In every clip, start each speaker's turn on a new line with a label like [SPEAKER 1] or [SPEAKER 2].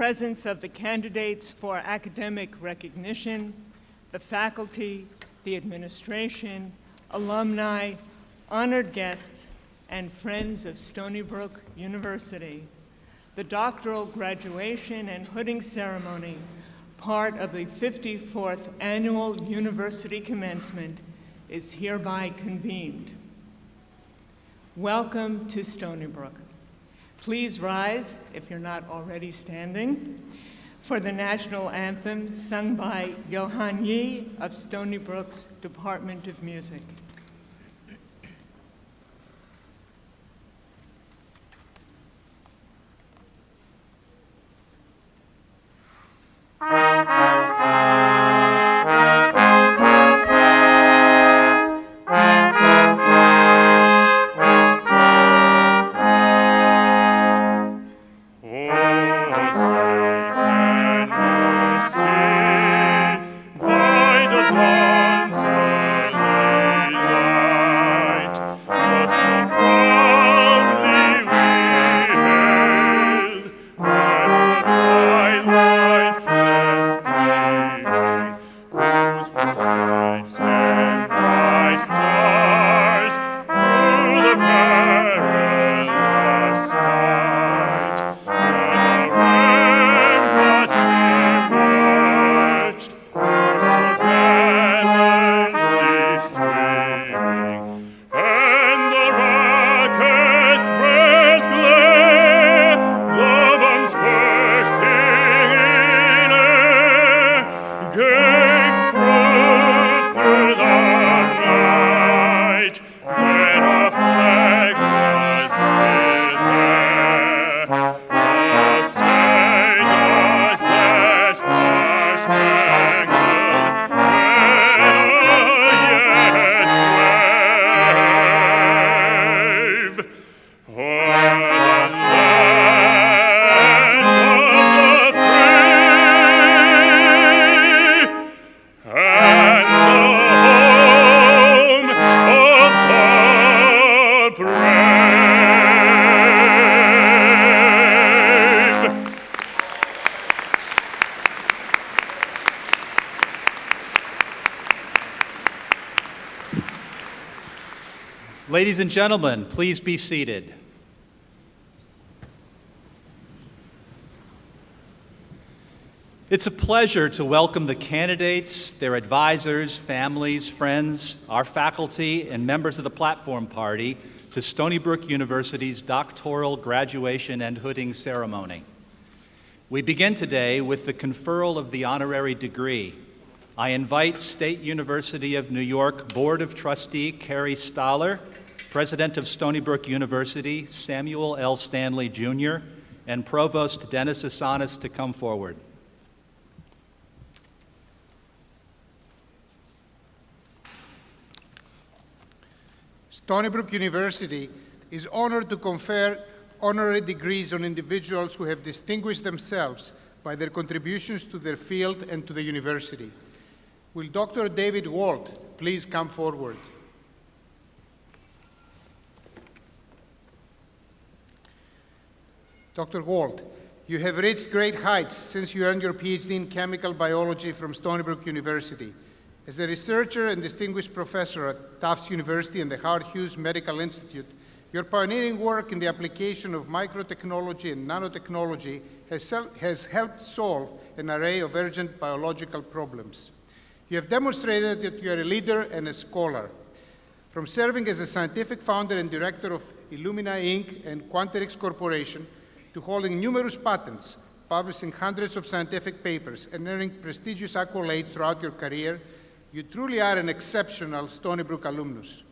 [SPEAKER 1] presence of the candidates for academic recognition, the faculty, the administration, alumni, honored guests, and friends of Stony Brook University, the doctoral graduation and hooding ceremony, part of the 54th Annual University Commencement, is hereby convened. Welcome to Stony Brook. Please rise, if you're not already standing, for the national anthem sung by Johan Yi of Stony Brook's Department of Music.
[SPEAKER 2] Ladies and gentlemen, please be seated. It's a pleasure to welcome the candidates, their advisors, families, friends, our faculty, and members of the Platform Party to Stony Brook University's doctoral graduation and hooding ceremony. We begin today with the conferral of the honorary degree. I invite State University of New York Board of Trustee Carrie Stoller, President of Stony Brook University Samuel L. Stanley Jr., and Provost Dennis Asanis to come forward.
[SPEAKER 3] Stony Brook University is honored to confer honorary degrees on individuals who have distinguished themselves by their contributions to their field and to the university. Will Dr. David Walt please come forward? Dr. Walt, you have reached great heights since you earned your PhD in chemical biology from Stony Brook University. As a researcher and distinguished professor at Tufts University and the Howard Hughes Medical Institute, your pioneering work in the application of microtechnology and nanotechnology has helped solve an array of urgent biological problems. You have demonstrated that you are a leader and a scholar. From serving as a scientific founder and director of Illumina Inc. and Quanterix Corporation, to holding numerous patents, publishing hundreds of scientific papers, and earning prestigious accolades throughout your career, you truly are an exceptional Stony Brook alumnus.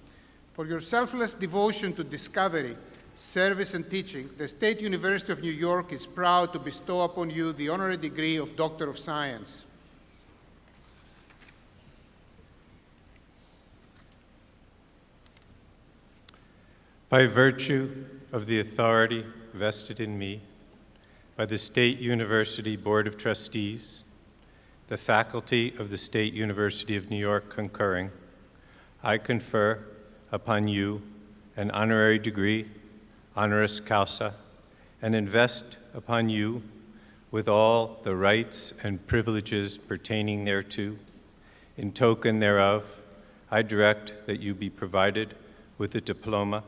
[SPEAKER 3] For your selfless devotion to discovery, service, and teaching, the State University of New York is proud to bestow upon you the honorary degree of Doctor of Science.
[SPEAKER 4] By virtue of the authority vested in me by the State University Board of Trustees, the faculty of the State University of New York concurring, I confer upon you an honorary degree, honoris causa, and invest upon you with all the rights and privileges pertaining thereto. In token thereof, I direct that you be provided with a diploma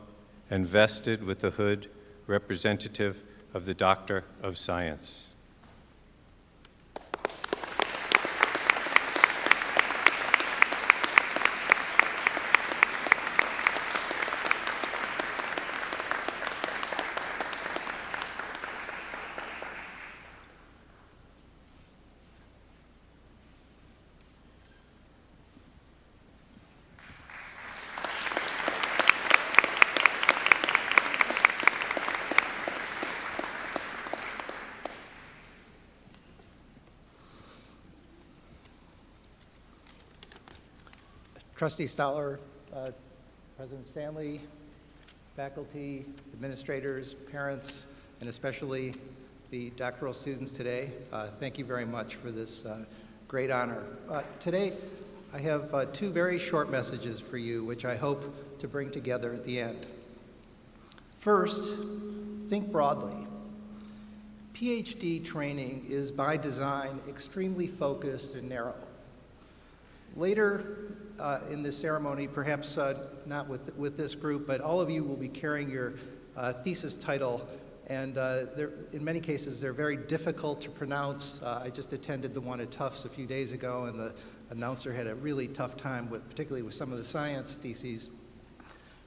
[SPEAKER 4] and vested with the hood representative of the Doctor of Science.
[SPEAKER 5] Trustee Stoller, President Stanley, faculty, administrators, parents, and especially the doctoral students today, thank you very much for this great honor. Today, I have two very short messages for you, which I hope to bring together at the end. First, think broadly. PhD training is by design extremely focused and narrow. Later in this ceremony, perhaps not with this group, but all of you will be carrying your thesis title, and in many cases they're very difficult to pronounce. I just attended the one at Tufts a few days ago, and the announcer had a really tough time, particularly with some of the science theses.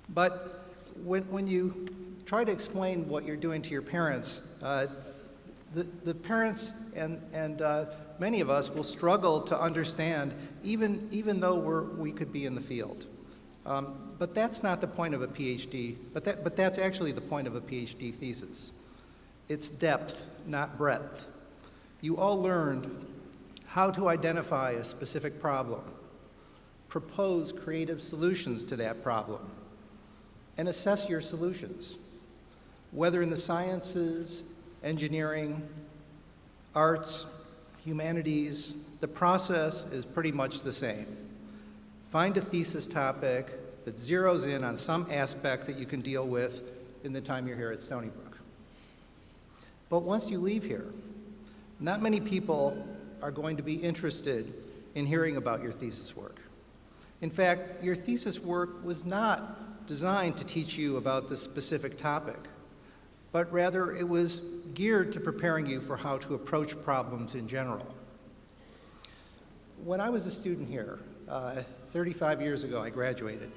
[SPEAKER 5] But when you try to explain what you're doing to your parents, the parents and many of us will struggle to understand, even though we could be in the field. But that's not the point of a PhD, but that's actually the point of a PhD thesis. It's depth, not breadth. You all learned how to identify a specific problem, propose creative solutions to that problem, and assess your solutions, whether in the sciences, engineering, arts, humanities. The process is pretty much the same. Find a thesis topic that zeroes in on some aspect that you can deal with in the time you're here at Stony Brook. But once you leave here, not many people are going to be interested in hearing about your thesis work. In fact, your thesis work was not designed to teach you about this specific topic, but rather it was geared to preparing you for how to approach problems in general. When I was a student here, 35 years ago, I graduated.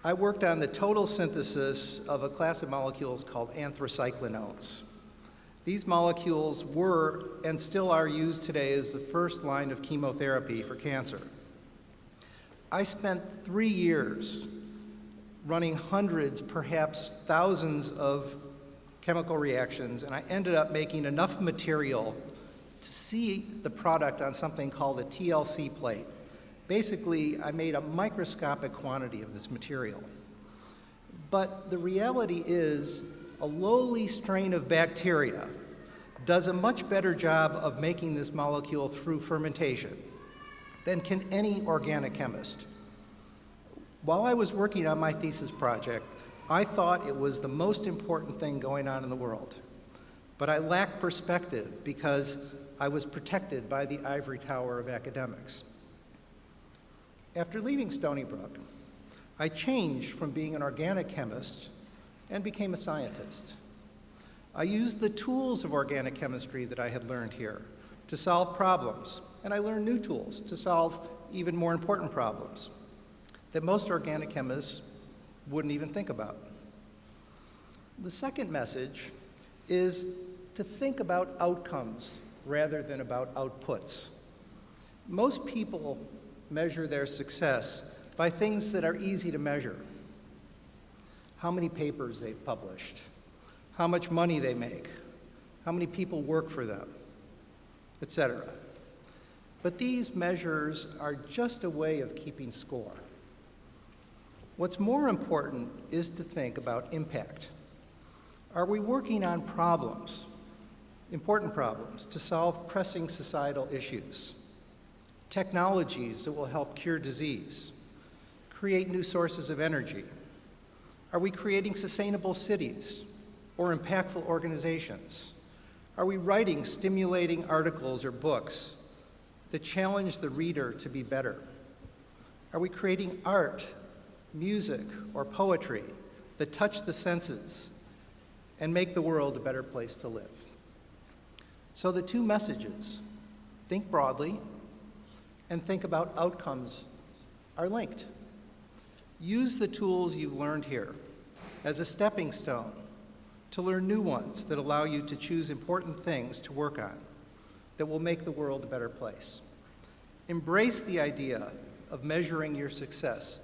[SPEAKER 5] I worked on the total synthesis of a class of molecules called anthracyclinones. These molecules were and still are used today as the first line of chemotherapy for cancer. I spent 3 years running hundreds, perhaps thousands of chemical reactions, and I ended up making enough material to see the product on something called a TLC plate. Basically, I made a microscopic quantity of this material. But the reality is, a lowly strain of bacteria does a much better job of making this molecule through fermentation than can any organic chemist. While I was working on my thesis project, I thought it was the most important thing going on in the world. But I lacked perspective because I was protected by the ivory tower of academics. After leaving Stony Brook, I changed from being an organic chemist and became a scientist. I used the tools of organic chemistry that I had learned here to solve problems, and I learned new tools to solve even more important problems that most organic chemists wouldn't even think about. The second message is to think about outcomes rather than about outputs. Most people measure their success by things that are easy to measure. How many papers they've published, how much money they make, how many people work for them, etc. But these measures are just a way of keeping score. What's more important is to think about impact. Are we working on problems, important problems, to solve pressing societal issues? Technologies that will help cure disease, create new sources of energy? Are we creating sustainable cities or impactful organizations? Are we writing stimulating articles or books that challenge the reader to be better? Are we creating art, music, or poetry that touch the senses and make the world a better place to live? So the two messages, think broadly and think about outcomes, are linked. Use the tools you've learned here as a stepping stone to learn new ones that allow you to choose important things to work on that will make the world a better place. Embrace the idea of measuring your success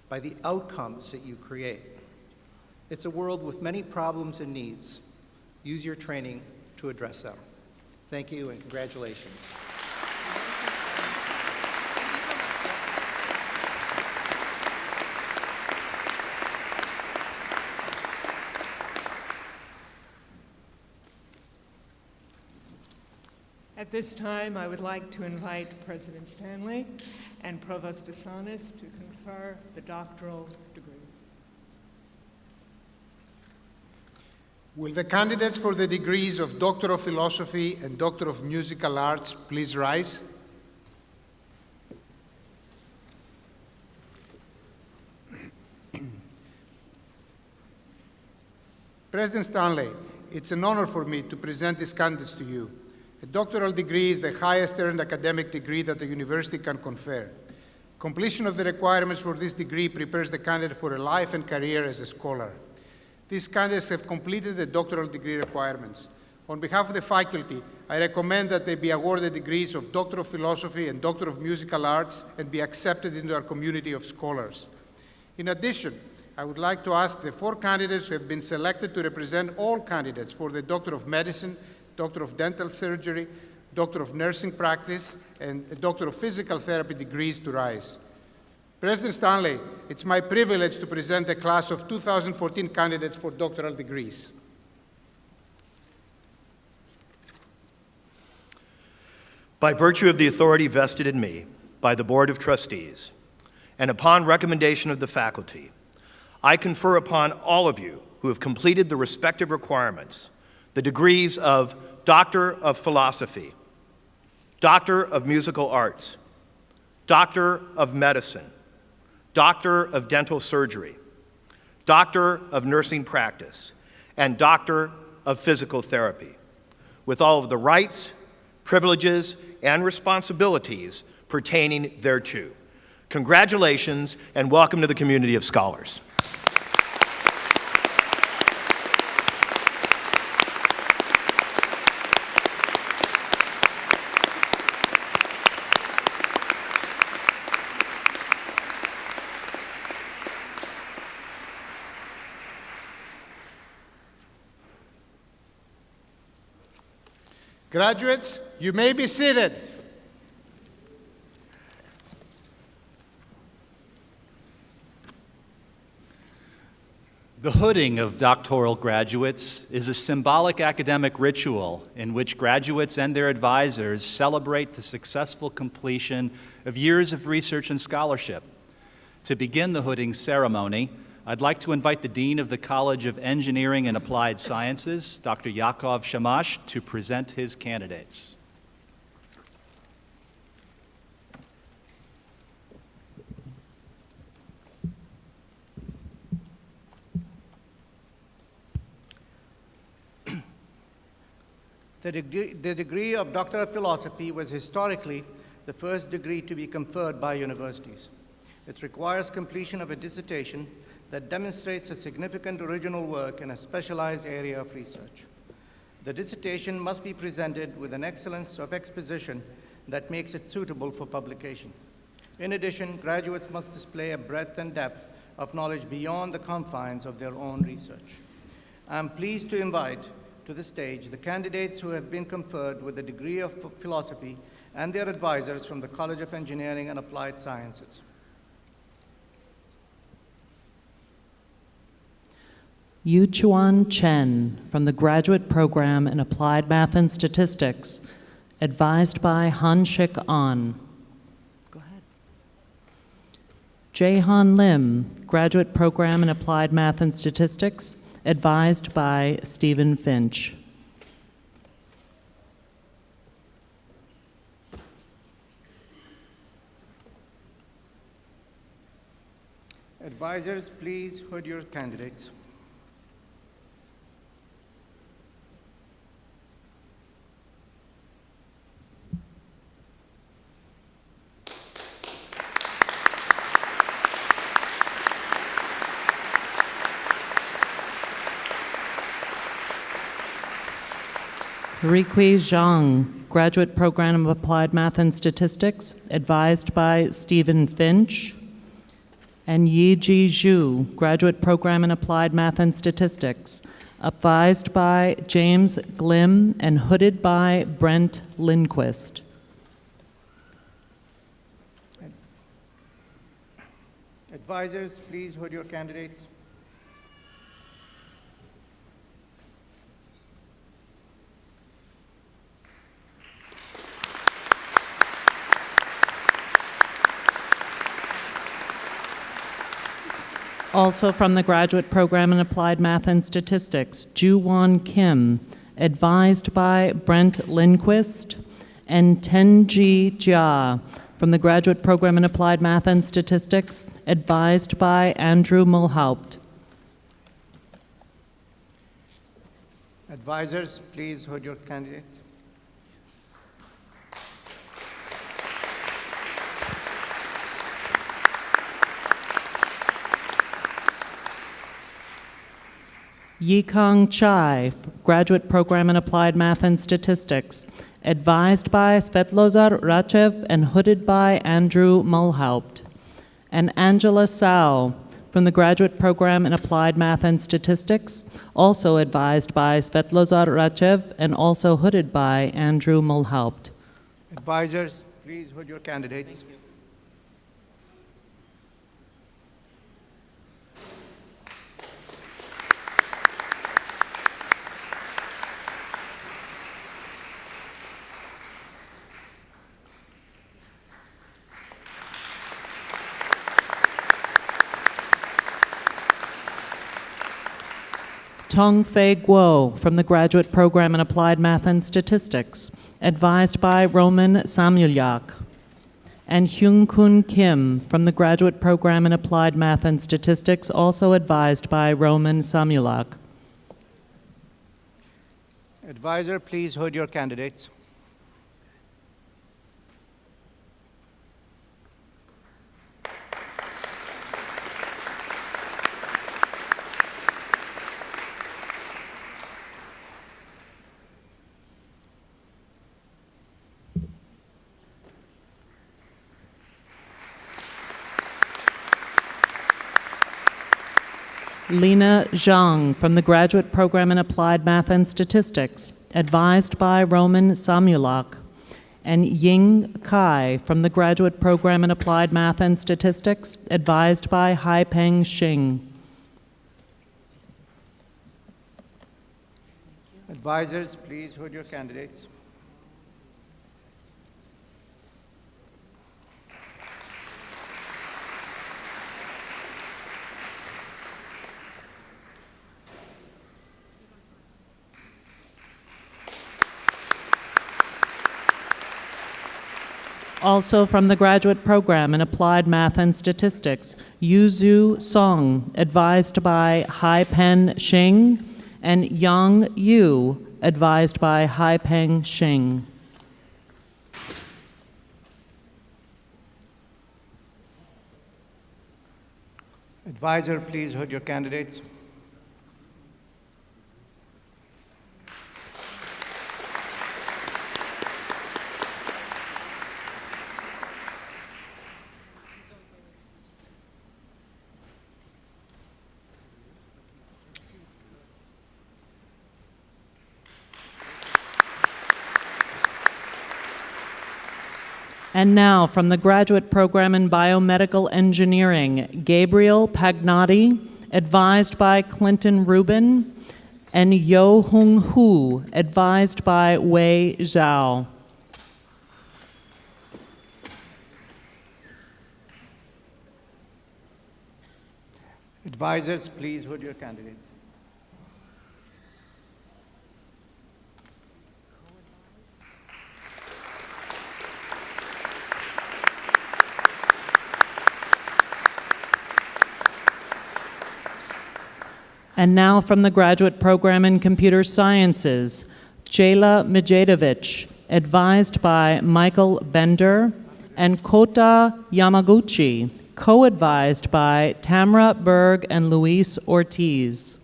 [SPEAKER 5] by the outcomes that you create. It's a world with many problems and needs. Use your training to address them. Thank you and congratulations.
[SPEAKER 1] At this time, I would like to invite President Stanley and Provost DeSantis to confer the doctoral degree.
[SPEAKER 3] Will the candidates for the degrees of Doctor of Philosophy and Doctor of Musical Arts please rise? President Stanley, it's an honor for me to present these candidates to you. A doctoral degree is the highest earned academic degree that a university can confer. Completion of the requirements for this degree prepares the candidate for a life and career as a scholar. These candidates have completed the doctoral degree requirements. On behalf of the faculty, I recommend that they be awarded degrees of Doctor of Philosophy and Doctor of Musical Arts and be accepted into our community of scholars. In addition, I would like to ask the 4 candidates who have been selected to represent all candidates for the Doctor of Medicine, Doctor of Dental Surgery, Doctor of Nursing Practice, and Doctor of Physical Therapy degrees to rise. President Stanley, it's my privilege to present the class of 2014 candidates for doctoral degrees.
[SPEAKER 6] By virtue of the authority vested in me by the Board of Trustees, and upon recommendation of the faculty, I confer upon all of you who have completed the respective requirements the degrees of Doctor of Philosophy, Doctor of Musical Arts, Doctor of Medicine, Doctor of Dental Surgery, Doctor of Nursing Practice, and Doctor of Physical Therapy, with all of the rights, privileges, and responsibilities pertaining thereto. Congratulations and welcome to the community of scholars.
[SPEAKER 3] Graduates, you may be seated.
[SPEAKER 2] The hooding of doctoral graduates is a symbolic academic ritual in which graduates and their advisors celebrate the successful completion of years of research and scholarship. To begin the hooding ceremony, I'd like to invite the Dean of the College of Engineering and Applied Sciences, Dr. Yakov Shamash, to present his candidates.
[SPEAKER 5] The degree of Doctor of Philosophy was historically the first degree to be conferred by universities. It requires completion of a dissertation that demonstrates a significant original work in a specialized area of research. The dissertation must be presented with an excellence of exposition that makes it suitable for publication. In addition, graduates must display a breadth and depth of knowledge beyond the confines of their own research. I'm pleased to invite to the stage the candidates who have been conferred with the degree of philosophy and their advisors from the College of Engineering and Applied Sciences.
[SPEAKER 7] Yuchuan Chen from the Graduate Program in Applied Math and Statistics, advised by Han-Shik An. Go ahead. Jae-Han Lim, Graduate Program in Applied Math and Statistics, advised by Stephen Finch.
[SPEAKER 8] Advisors, please hood your candidates.
[SPEAKER 7] Riqui Zhang, Graduate Program of Applied Math and Statistics, advised by Stephen Finch. And Yiji Zhu, Graduate Program in Applied Math and Statistics, advised by James Glim and hooded by Brent Lindquist.
[SPEAKER 8] Advisors, please hood your candidates.
[SPEAKER 7] Also from the Graduate Program in Applied Math and Statistics, Ju-Won Kim, advised by Brent Lindquist, and Tenji Jia, from the Graduate Program in Applied Math and Statistics, advised by Andrew Mulhaupt.
[SPEAKER 8] Advisors, please hood your candidates.
[SPEAKER 7] Yikang Chai, Graduate Program in Applied Math and Statistics, advised by Svetlozar Rachev and hooded by Andrew Mulhaupt. And Angela Sao, from the Graduate Program in Applied Math and Statistics, also advised by Svetlozar Rachev and also hooded by Andrew Mulhaupt.
[SPEAKER 8] Advisors, please hood your candidates.
[SPEAKER 7] Tong Fei Guo, from the Graduate Program in Applied Math and Statistics, advised by Roman Samuelyak. And Hyung Kun Kim, from the Graduate Program in Applied Math and Statistics, also advised by Roman Samuelyak.
[SPEAKER 8] Advisor, please hood your candidates.
[SPEAKER 7] Lena Zhang, from the Graduate Program in Applied Math and Statistics, advised by Roman Samuelak. And Ying Kai, from the Graduate Program in Applied Math and Statistics, advised by Haipeng Xing.
[SPEAKER 8] Advisors, please hood your candidates.
[SPEAKER 7] Also from the Graduate Program in Applied Math and Statistics, Yuzu Song, advised by Haipeng Xing, and Yang Yu, advised by Haipeng Xing.
[SPEAKER 8] Advisor, please hood your candidates.
[SPEAKER 7] And now, from the Graduate Program in Biomedical Engineering, Gabriel Pagnotti, advised by Clinton Rubin, and Yo Hung Hu, advised by Wei Zhao.
[SPEAKER 8] Advisors, please hood your candidates.
[SPEAKER 7] And now from the graduate program in computer sciences, Jayla Mijedovic, advised by Michael Bender, and Kota Yamaguchi, co-advised by Tamara Berg and Luis Ortiz.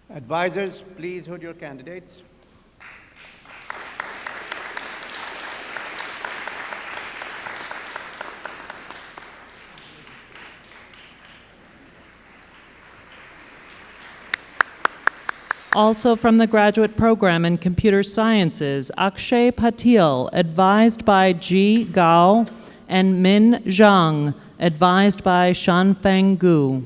[SPEAKER 8] Advisors, please hold your candidates.
[SPEAKER 7] Also from the graduate program in computer sciences, Akshay Patil, advised by Ji Gao, and Min Zhang, advised by Shanfeng Gu.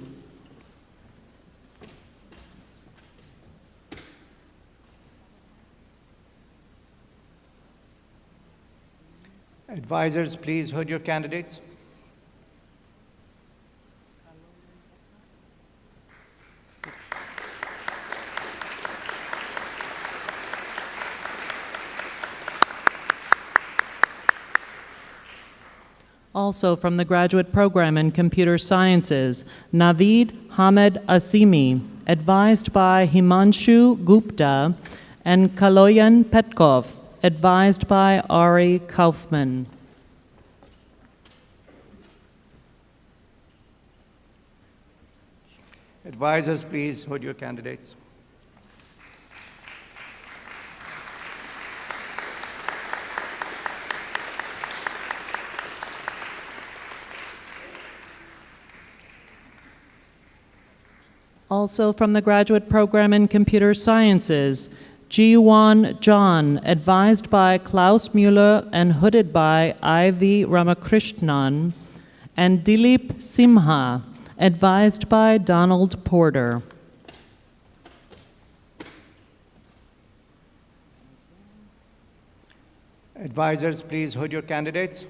[SPEAKER 8] Advisors, please hold your candidates.
[SPEAKER 7] Also from the graduate program in computer sciences, Naveed Hamed Asimi, advised by Himanshu Gupta, and Kaloyan Petkov, advised by Ari Kaufman.
[SPEAKER 8] Advisors, please hold your candidates.
[SPEAKER 7] Also from the graduate program in computer sciences, Ji-Wan John, advised by Klaus Mueller and hooded by I.V. Ramakrishnan, and Dilip Simha, advised by Donald Porter.
[SPEAKER 8] Advisors, please hold your candidates.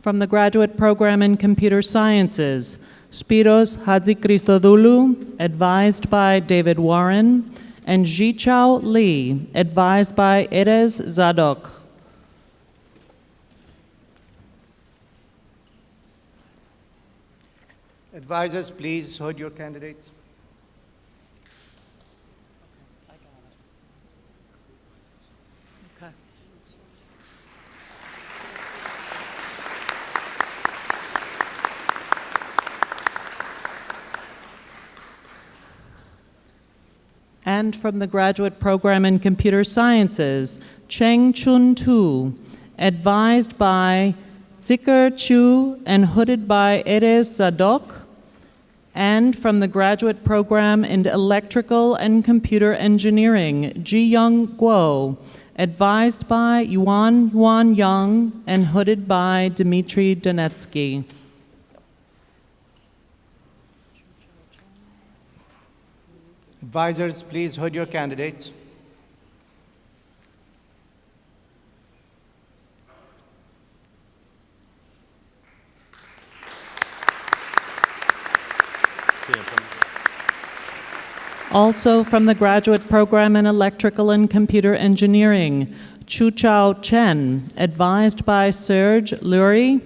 [SPEAKER 7] From the graduate program in computer sciences, Spiros Hadzikristodoulou, advised by David Warren, and Jichao Lee, advised by Erez Zadok.
[SPEAKER 8] Advisors, please hold your candidates.
[SPEAKER 7] Okay. And from the graduate program in computer sciences, Cheng Chun Tu, advised by Zikr Chu and hooded by Erez Zadok, and from the graduate program in electrical and computer engineering, Ji Young Guo, advised by Yuan Yang and hooded by Dmitry Donetsky.
[SPEAKER 8] Advisors, please hold your candidates.
[SPEAKER 7] Also from the graduate program in electrical and computer engineering, Chu Chao Chen, advised by Serge Lurie,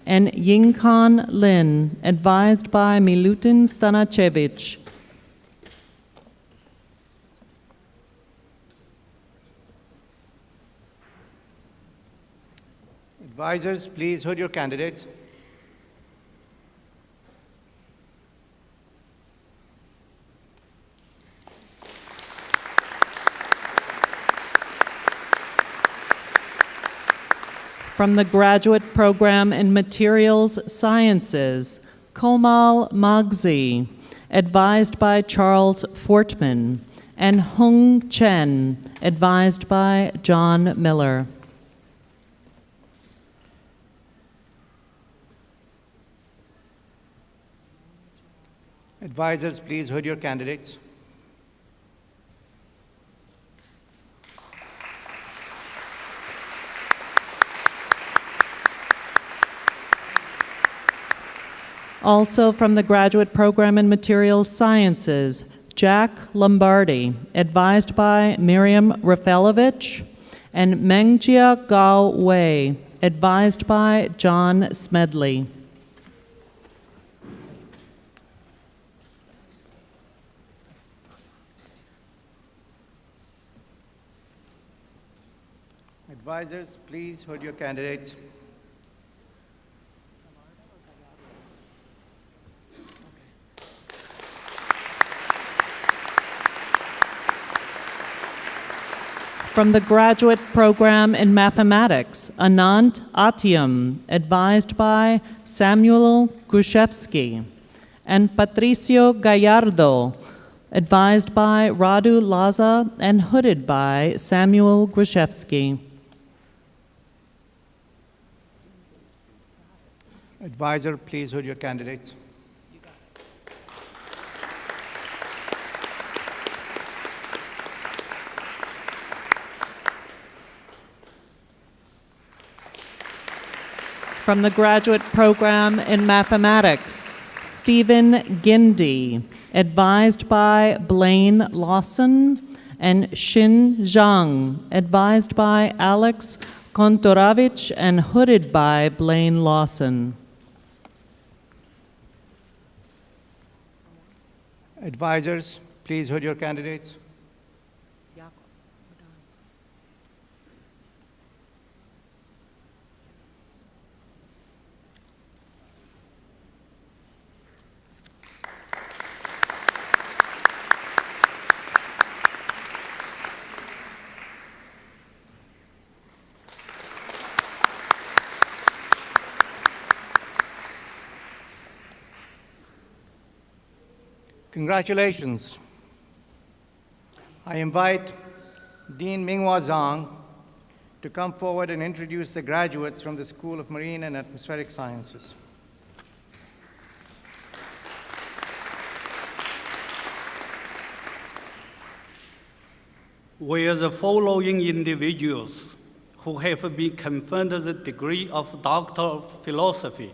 [SPEAKER 7] and Yingkan Lin, advised by Milutin Stanachevich.
[SPEAKER 8] Advisors, please hold your candidates.
[SPEAKER 7] From the graduate program in materials sciences, Komal Magzi, advised by Charles Fortman, and Hung Chen, advised by John Miller.
[SPEAKER 8] Advisors, please hold your candidates.
[SPEAKER 7] Also from the Graduate Program in Materials Sciences, Jack Lombardi, advised by Miriam Rafaelovich, and Mengjia Gao Wei, advised by John Smedley.
[SPEAKER 8] Advisors, please hold your candidates.
[SPEAKER 7] From the Graduate Program in Mathematics, Anant Atiam, advised by Samuel Gruszewski, and Patricio Gallardo, advised by Radu Laza and hooded by Samuel Gruszewski.
[SPEAKER 8] Advisor, please hold your candidates.
[SPEAKER 7] From the Graduate Program in Mathematics, Stephen Gindi, advised by Blaine Lawson, and Xin Zhang, advised by Alex Kontorovich and hooded by Blaine Lawson.
[SPEAKER 8] Advisors, please hold your candidates. Congratulations. I invite Dean Minghua Zhang to come forward and introduce the graduates from the School of Marine and Atmospheric Sciences.
[SPEAKER 9] We are the following individuals who have been conferred the degree of Doctor of Philosophy,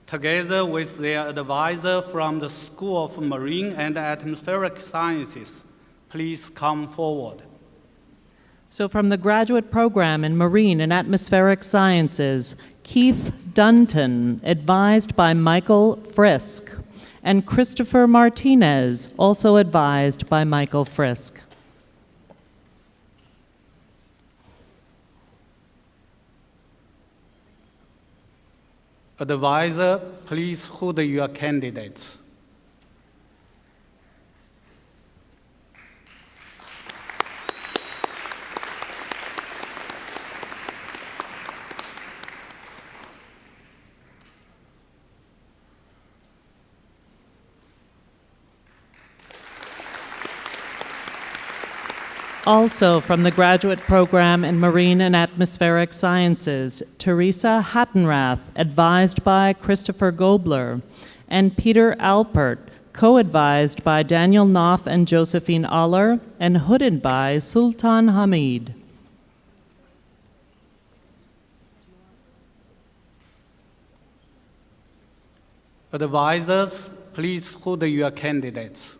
[SPEAKER 9] together with their advisor from the School of Marine and Atmospheric Sciences. Please come forward.
[SPEAKER 7] So from the Graduate Program in Marine and Atmospheric Sciences, Keith Dunton, advised by Michael Frisk, and Christopher Martinez, also advised by Michael Frisk.
[SPEAKER 9] Advisor, please hold your candidates.
[SPEAKER 7] Also from the Graduate Program in Marine and Atmospheric Sciences, Teresa Hattenrath, advised by Christopher Gobler, and Peter Alpert, co-advised by Daniel Knopf and Josephine Aller, and hooded by Sultan Hamid.
[SPEAKER 9] Advisors, please hold your candidates.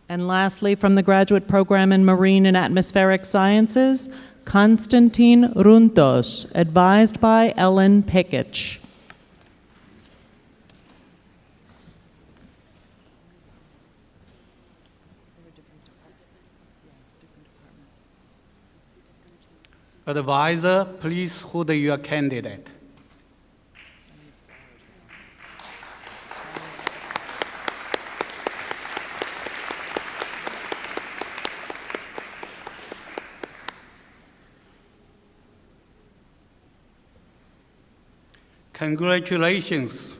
[SPEAKER 7] And lastly, from the Graduate Program in Marine and Atmospheric Sciences, Konstantin Runtos, advised by Ellen Pickich.
[SPEAKER 9] Advisor, please hold your candidate. Congratulations.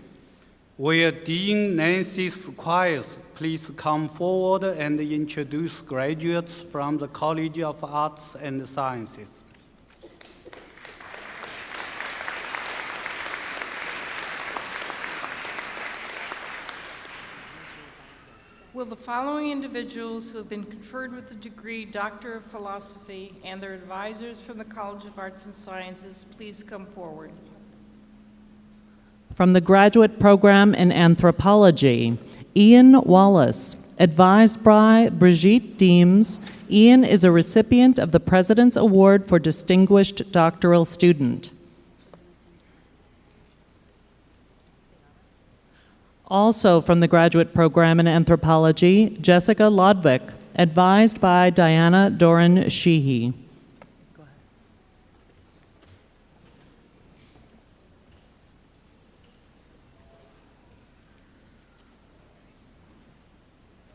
[SPEAKER 9] Will Dean Nancy Squires please come forward and introduce graduates from the College of Arts and Sciences.
[SPEAKER 10] Will the following individuals who have been conferred with the degree Doctor of Philosophy and their advisors from the College of Arts and Sciences please come forward?
[SPEAKER 7] From the Graduate Program in Anthropology, Ian Wallace, advised by Brigitte Deems. Ian is a recipient of the President's Award for Distinguished Doctoral Student. Also from the Graduate Program in Anthropology, Jessica Lodvik, advised by Diana Doran Sheehy.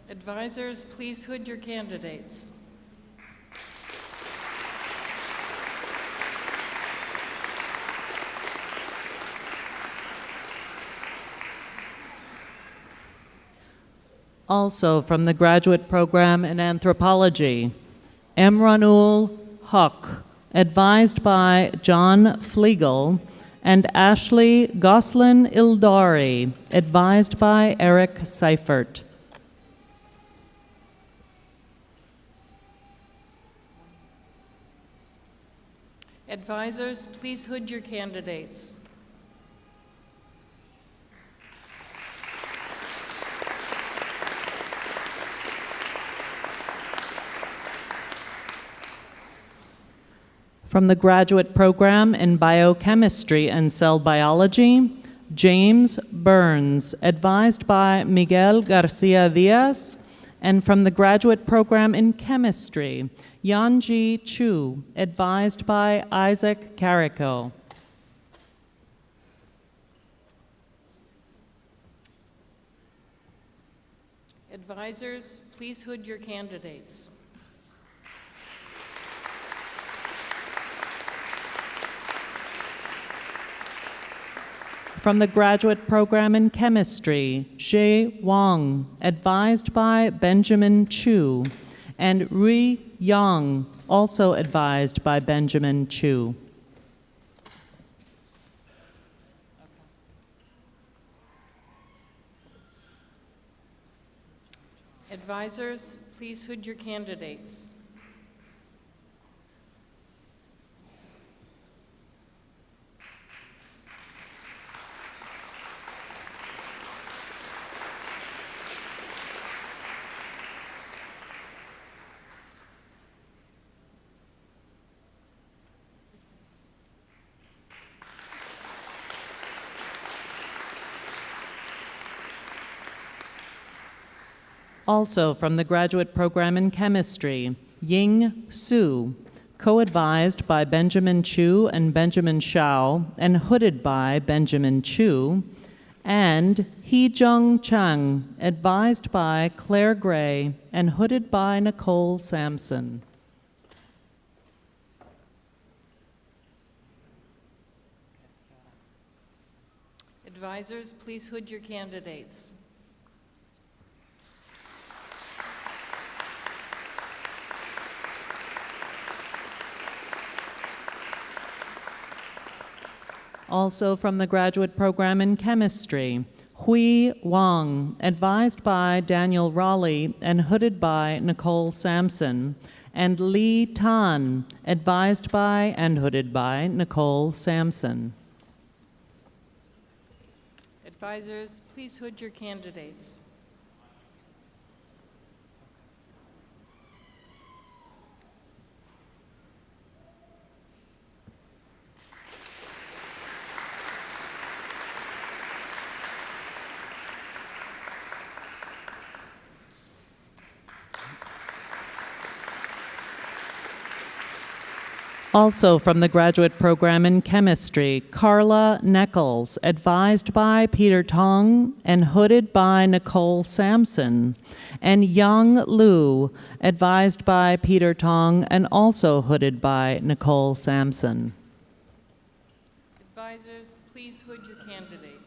[SPEAKER 10] Advisors, please hood your candidates.
[SPEAKER 7] Also from the Graduate Program in Anthropology, Emranul Huck, advised by John Flegel, and Ashley Goslin Ildari, advised by Eric Seifert.
[SPEAKER 10] Advisors, please hood your candidates.
[SPEAKER 7] From the Graduate Program in Biochemistry and Cell Biology, James Burns, advised by Miguel Garcia Diaz, and from the Graduate Program in Chemistry, Yanji Chu, advised by Isaac Carico.
[SPEAKER 10] Advisors, please hood your candidates.
[SPEAKER 7] From the Graduate Program in Chemistry, Xie Wang, advised by Benjamin Chu, and Rui Yang, also advised by Benjamin Chu.
[SPEAKER 10] Advisors, please hood your candidates.
[SPEAKER 7] Also from the Graduate Program in Chemistry, Ying Su, co-advised by Benjamin Chu and Benjamin Shao, and hooded by Benjamin Chu, and Hee-Jung Chang, advised by Claire Gray, and hooded by Nicole Sampson.
[SPEAKER 10] Advisors, please hood your candidates.
[SPEAKER 7] Also from the Graduate Program in Chemistry, Hui Wang, advised by Daniel Raleigh and hooded by Nicole Sampson, and Li Tan, advised by and hooded by Nicole Sampson.
[SPEAKER 10] Advisors, please hood your candidates.
[SPEAKER 7] Also from the Graduate Program in Chemistry, Carla Neckles, advised by Peter Tong and hooded by Nicole Sampson, and Yang Lu, advised by Peter Tong and also hooded by Nicole Sampson.
[SPEAKER 10] Advisors, please hood your candidates.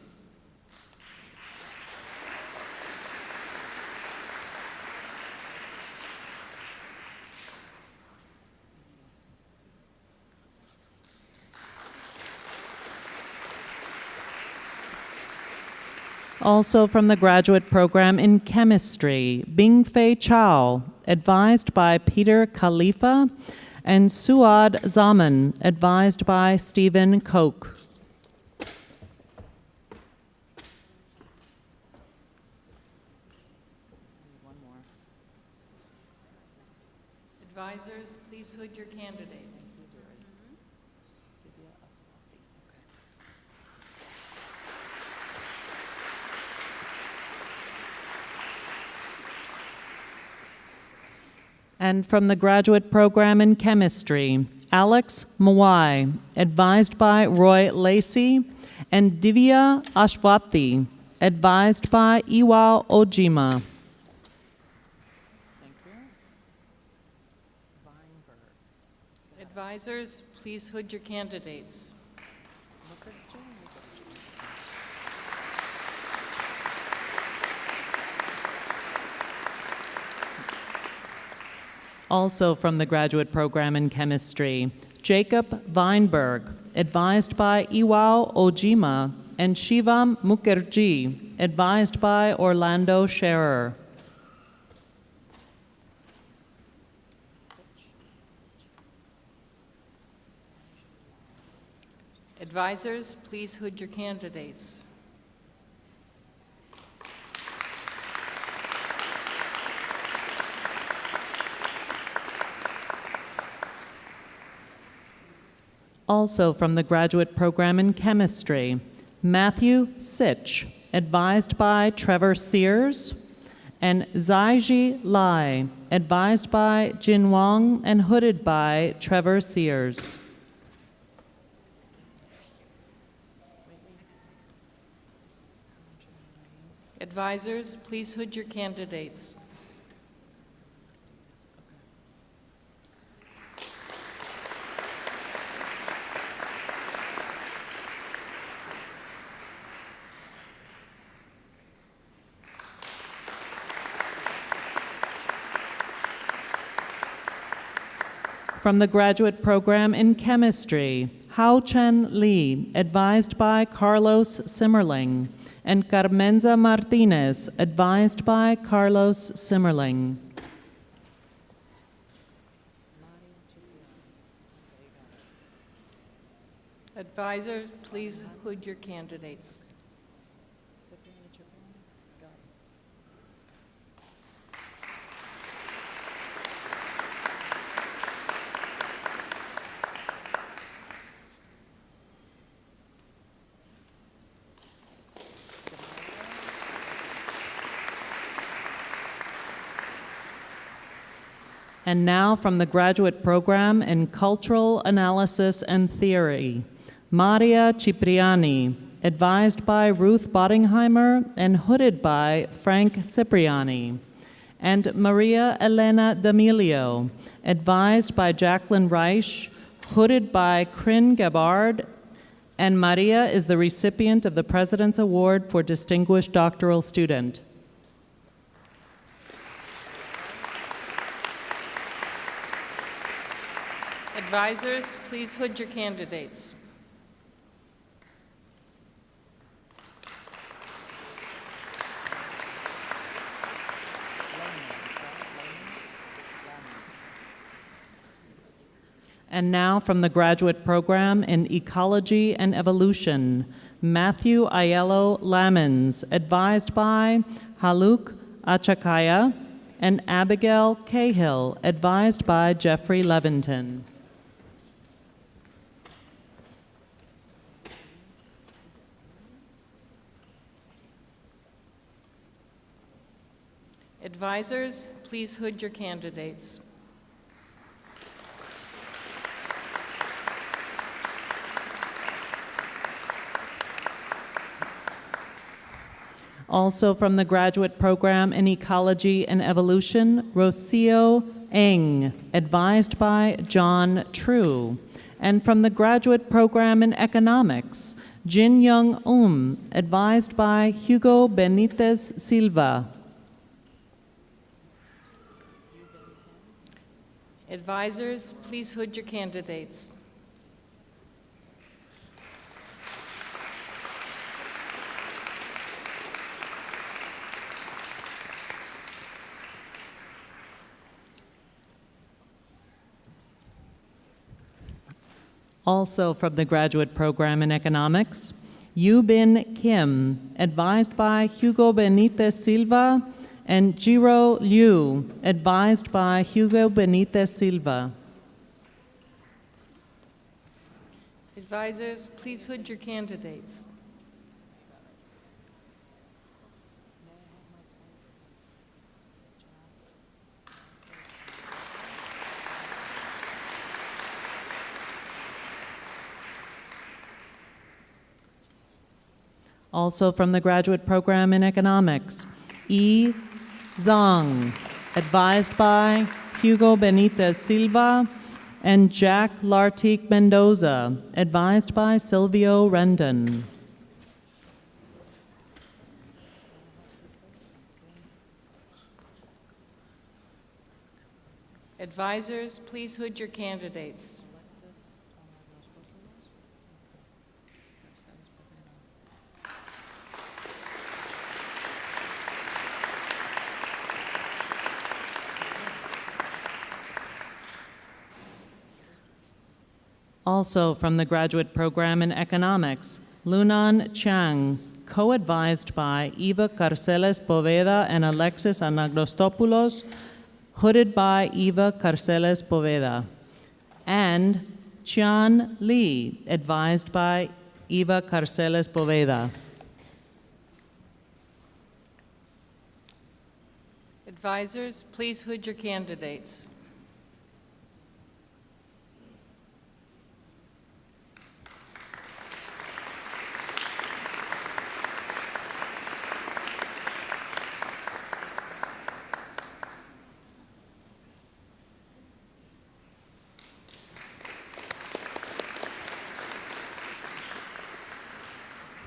[SPEAKER 7] Also from the graduate program in chemistry, Bingfei Chao, advised by Peter Khalifa, and Suad Zaman, advised by Stephen Koch.
[SPEAKER 10] Advisors, please hood your candidates.
[SPEAKER 7] And from the graduate program in chemistry, Alex Mawai, advised by Roy Lacey, and Divya Ashwati, advised by Iwa Ojima.
[SPEAKER 10] Advisors, please hood your candidates.
[SPEAKER 7] Also from the graduate program in chemistry, Jacob Weinberg, advised by Iwao Ojima, and Shivam Mukherjee, advised by Orlando Scherer.
[SPEAKER 10] Advisors, please hood your candidates.
[SPEAKER 7] Also from the graduate program in chemistry, Matthew Sitch, advised by Trevor Sears, and Zaiji Lai, advised by Jin Wang and hooded by Trevor Sears.
[SPEAKER 10] Advisors, please hood your candidates.
[SPEAKER 7] From the graduate program in chemistry, Hao Chen Li, advised by Carlos Simmerling, and Carmenza Martinez, advised by Carlos Simmerling.
[SPEAKER 10] Advisors, please hood your candidates.
[SPEAKER 7] And now from the graduate program in Cultural Analysis and Theory, Maria Cipriani, advised by Ruth Bottingheimer and hooded by Frank Cipriani, and Maria Elena D'Amelio, advised by Jacqueline Reich, hooded by Kryn Gabbard, and Maria is the recipient of the President's Award for Distinguished Doctoral Student.
[SPEAKER 10] Advisors, please hood your candidates.
[SPEAKER 7] And now from the graduate program in Ecology and Evolution, Matthew Aiello Lamens, advised by Haluk Achakaya, and Abigail Cahill, advised by Jeffrey Leventon.
[SPEAKER 10] Advisors, please hood your candidates.
[SPEAKER 7] Also from the graduate program in Ecology and Evolution, Rocio Eng, advised by John True. And from the graduate program in Economics, Jin Young advised by Hugo Benitez Silva.
[SPEAKER 10] Advisors, please hood your candidates.
[SPEAKER 7] Also from the graduate program in economics, Yu Bin Kim, advised by Hugo Benitez Silva, and Jiro Liu, advised by Hugo Benitez Silva.
[SPEAKER 10] Advisors, please hood your candidates.
[SPEAKER 7] Also from the graduate program in economics, Yi Zhang, advised by Hugo Benitez Silva, and Jack Lartigue Mendoza, advised by Silvio Rendon.
[SPEAKER 10] Advisors, please hood your candidates.
[SPEAKER 7] Also from the graduate program in economics, Lunan Chang, co-advised by Eva Carceles Poveda and Alexis Anagnostopoulos, hooded by Eva Carceles Poveda, and Qian Li, advised by Eva Carceles Poveda.
[SPEAKER 10] Advisors, please hood your candidates.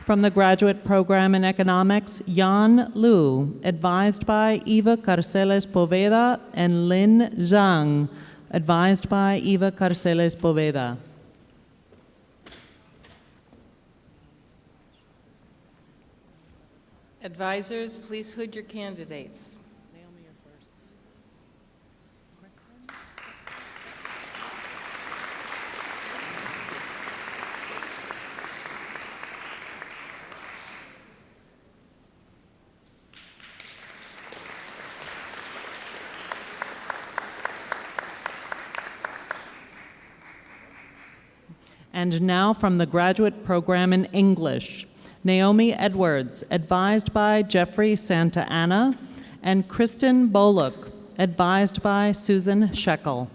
[SPEAKER 7] From the graduate program in economics, Yan Lu, advised by Eva Carceles Poveda, and Lin Zhang, advised by Eva Carceles Poveda.
[SPEAKER 10] Advisors, please hood your candidates.
[SPEAKER 7] And now from the graduate program in English, Naomi Edwards, advised by Jeffrey Santa Anna, and Kristen Bullock, advised by Susan Shekel.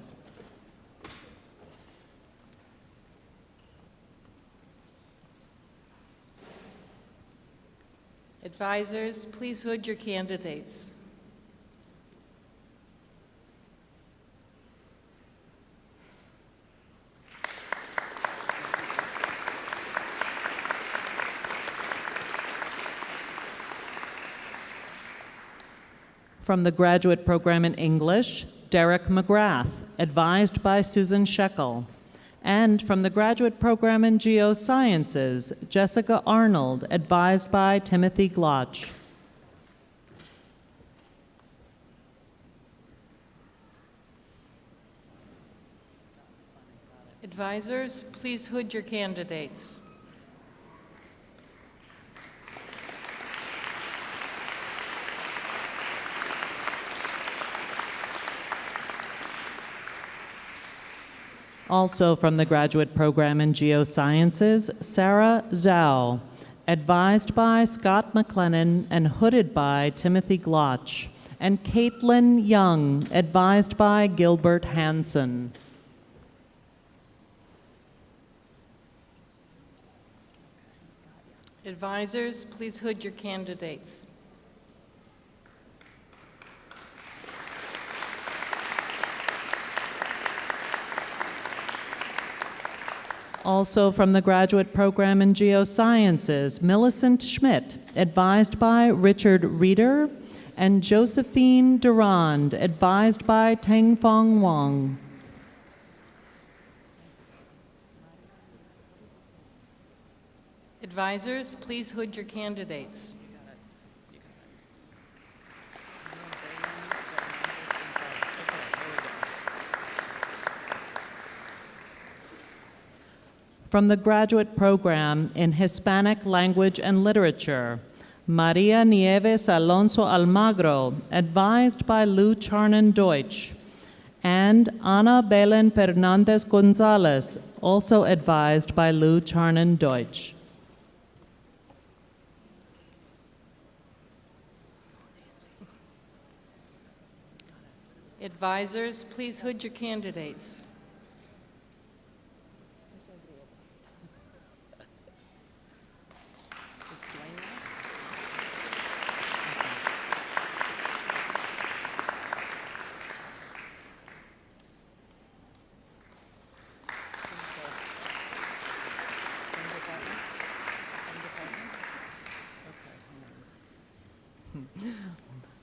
[SPEAKER 10] Advisors, please hood your candidates.
[SPEAKER 7] From the graduate program in English, Derek McGrath, advised by Susan Shekel. And from the graduate program in Geosciences, Jessica Arnold, advised by Timothy Glotch.
[SPEAKER 10] Advisors, please hood your candidates.
[SPEAKER 7] Also from the graduate program in Geosciences, Sarah Zhao, advised by Scott McLennan and hooded by Timothy Glotch, and Caitlin Young, advised by Gilbert Hansen.
[SPEAKER 10] Advisors, please hood your candidates.
[SPEAKER 7] Also from the graduate program in Geosciences, Millicent Schmidt, advised by Richard Reeder, and Josephine Durand, advised by Tengfong Wang.
[SPEAKER 10] Advisors, please hood your candidates.
[SPEAKER 7] From the graduate program in Hispanic Language and Literature, Maria Nieves Alonso Almagro, advised by Lou Charnan Deutsch, and Ana Belen Fernandez Gonzalez, also advised by Lou Charnan Deutsch.
[SPEAKER 10] Advisors, please hood your candidates.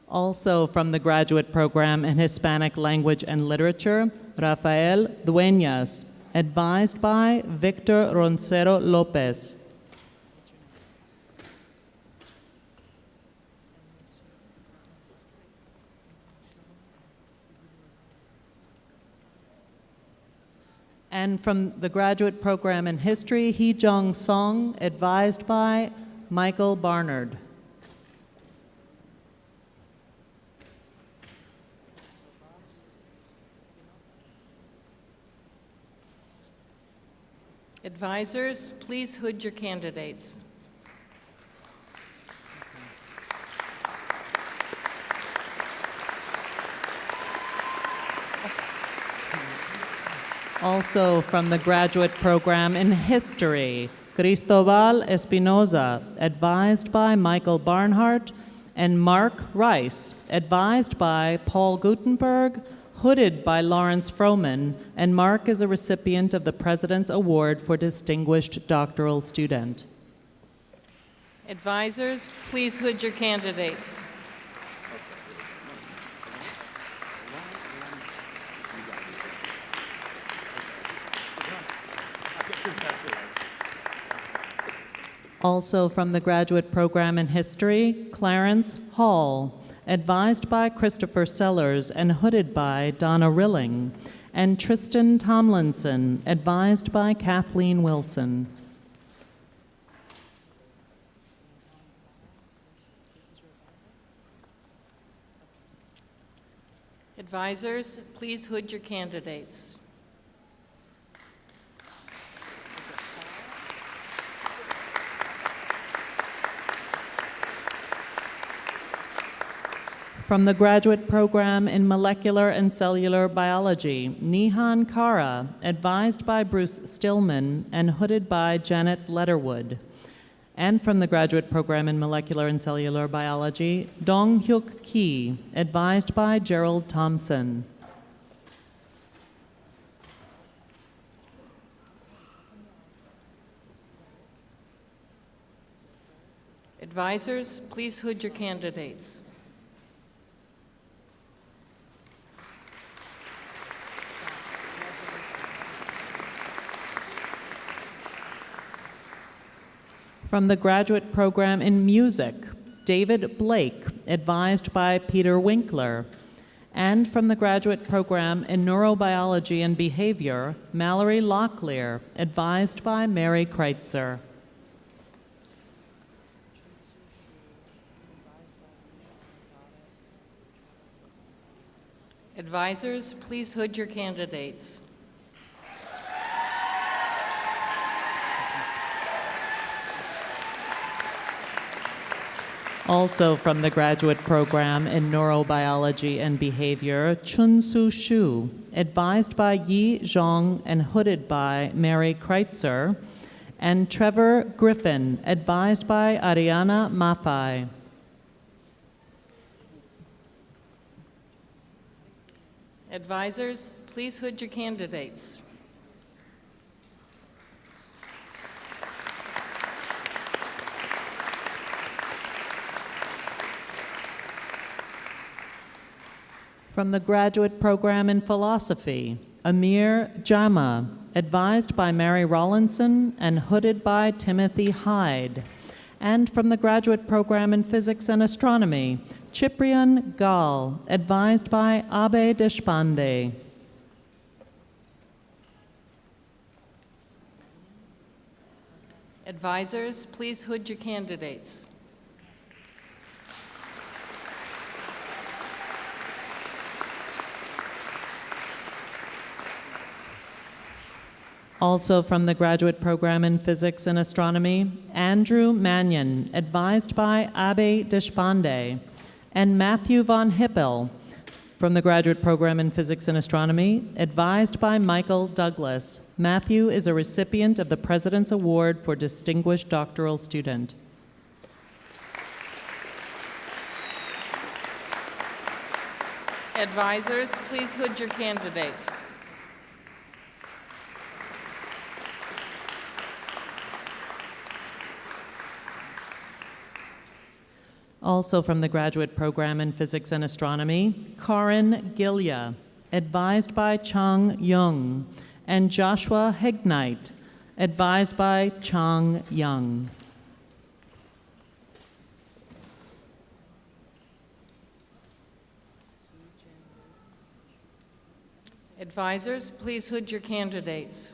[SPEAKER 7] Also from the graduate program in Hispanic Language and Literature, Rafael Dueñas, advised by Victor Roncero Lopez. And from the graduate program in History, Hee Jong Song, advised by Michael Barnard.
[SPEAKER 10] Advisors, please hood your candidates.
[SPEAKER 7] Also from the graduate program in History, Cristobal Espinoza, advised by Michael Barnhart, and Mark Rice, advised by Paul Gutenberg, hooded by Lawrence Froman, and Mark is a recipient of the President's Award for Distinguished Doctoral Student.
[SPEAKER 10] Advisors, please hood your candidates.
[SPEAKER 7] Also from the graduate program in History, Clarence Hall, advised by Christopher Sellers and hooded by Donna Rilling, and Tristan Tomlinson, advised by Kathleen Wilson.
[SPEAKER 10] Advisors, please hood your candidates.
[SPEAKER 7] From the graduate program in Molecular and Cellular Biology, Nihan Kara, advised by Bruce Stillman and hooded by Janet Letterwood. And from the graduate program in Molecular and Cellular Biology, Dong Hyuk Ki, advised by Gerald Thompson.
[SPEAKER 10] Advisors, please hood your candidates.
[SPEAKER 7] From the graduate program in Music, David Blake, advised by Peter Winkler. And from the graduate program in Neurobiology and Behavior, Mallory Locklear, advised by Mary Kreitzer.
[SPEAKER 10] Advisors, please hood your candidates.
[SPEAKER 7] Also from the graduate program in Neurobiology and Behavior, Chun-Soo Shu, advised by Yi Zhong and hooded by Mary Kreitzer, and Trevor Griffin, advised by Ariana Maffei.
[SPEAKER 10] Advisors, please hood your candidates.
[SPEAKER 7] From the graduate program in Philosophy, Amir Jama, advised by Mary Rawlinson and hooded by Timothy Hyde. And from the graduate program in Physics and Astronomy, Ciprian Gal, advised by Abe Deshpande.
[SPEAKER 10] Advisors, please hood your candidates.
[SPEAKER 7] Also from the graduate program in physics and astronomy, Andrew Mannion, advised by Abe Deshpande, and Matthew von Hippel, from the graduate program in physics and astronomy, advised by Michael Douglas. Matthew is a recipient of the President's Award for Distinguished Doctoral Student.
[SPEAKER 10] Advisors, please hood your candidates.
[SPEAKER 7] Also from the graduate program in physics and astronomy, Karin Gilya, advised by Chang Young, and Joshua Hignite, advised by Chang Young.
[SPEAKER 10] Advisors, please hood your candidates.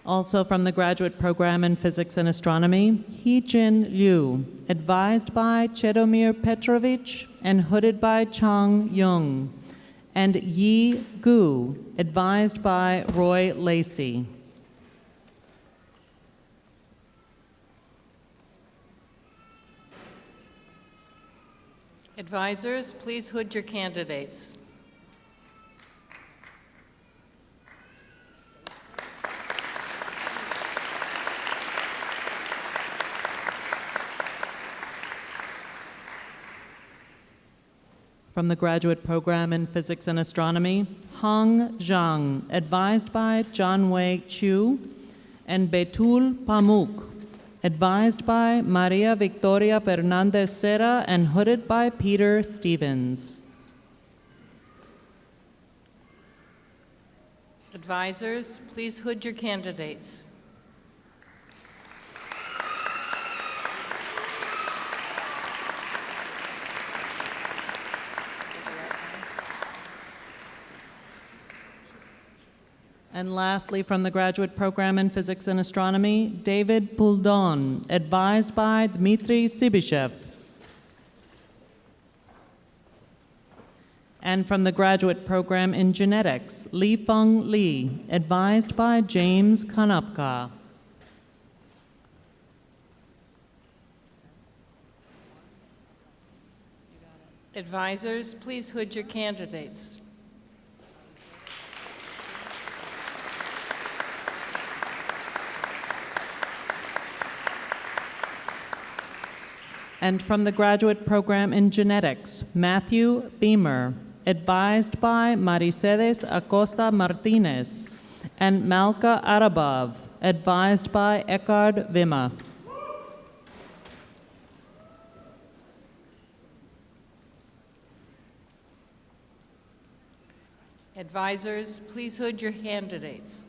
[SPEAKER 7] Also from the graduate program in physics and astronomy, Hee-Jin Liu, advised by Chedomir Petrovich and hooded by Chang Young, and Yi Gu, advised by Roy Lacey.
[SPEAKER 10] Advisors, please hood your candidates.
[SPEAKER 7] From the graduate program in physics and astronomy, Hang Zhang, advised by John Wei Chu, and Betul Pamuk, advised by Maria Victoria Fernandez Serra and hooded by Peter Stevens.
[SPEAKER 10] Advisors, please hood your candidates.
[SPEAKER 7] And lastly, from the graduate program in physics and astronomy, David Puldon, advised by Dmitry Sibishev. And from the graduate program in genetics, Li Feng Li, advised by James Kanapka.
[SPEAKER 10] Advisors, please hood your candidates.
[SPEAKER 7] And from the graduate program in genetics, Matthew Beamer, advised by Maricedes Acosta Martinez, and Malka Arabov, advised by Eckhard Wimmer.
[SPEAKER 10] Advisors, please hood your candidates.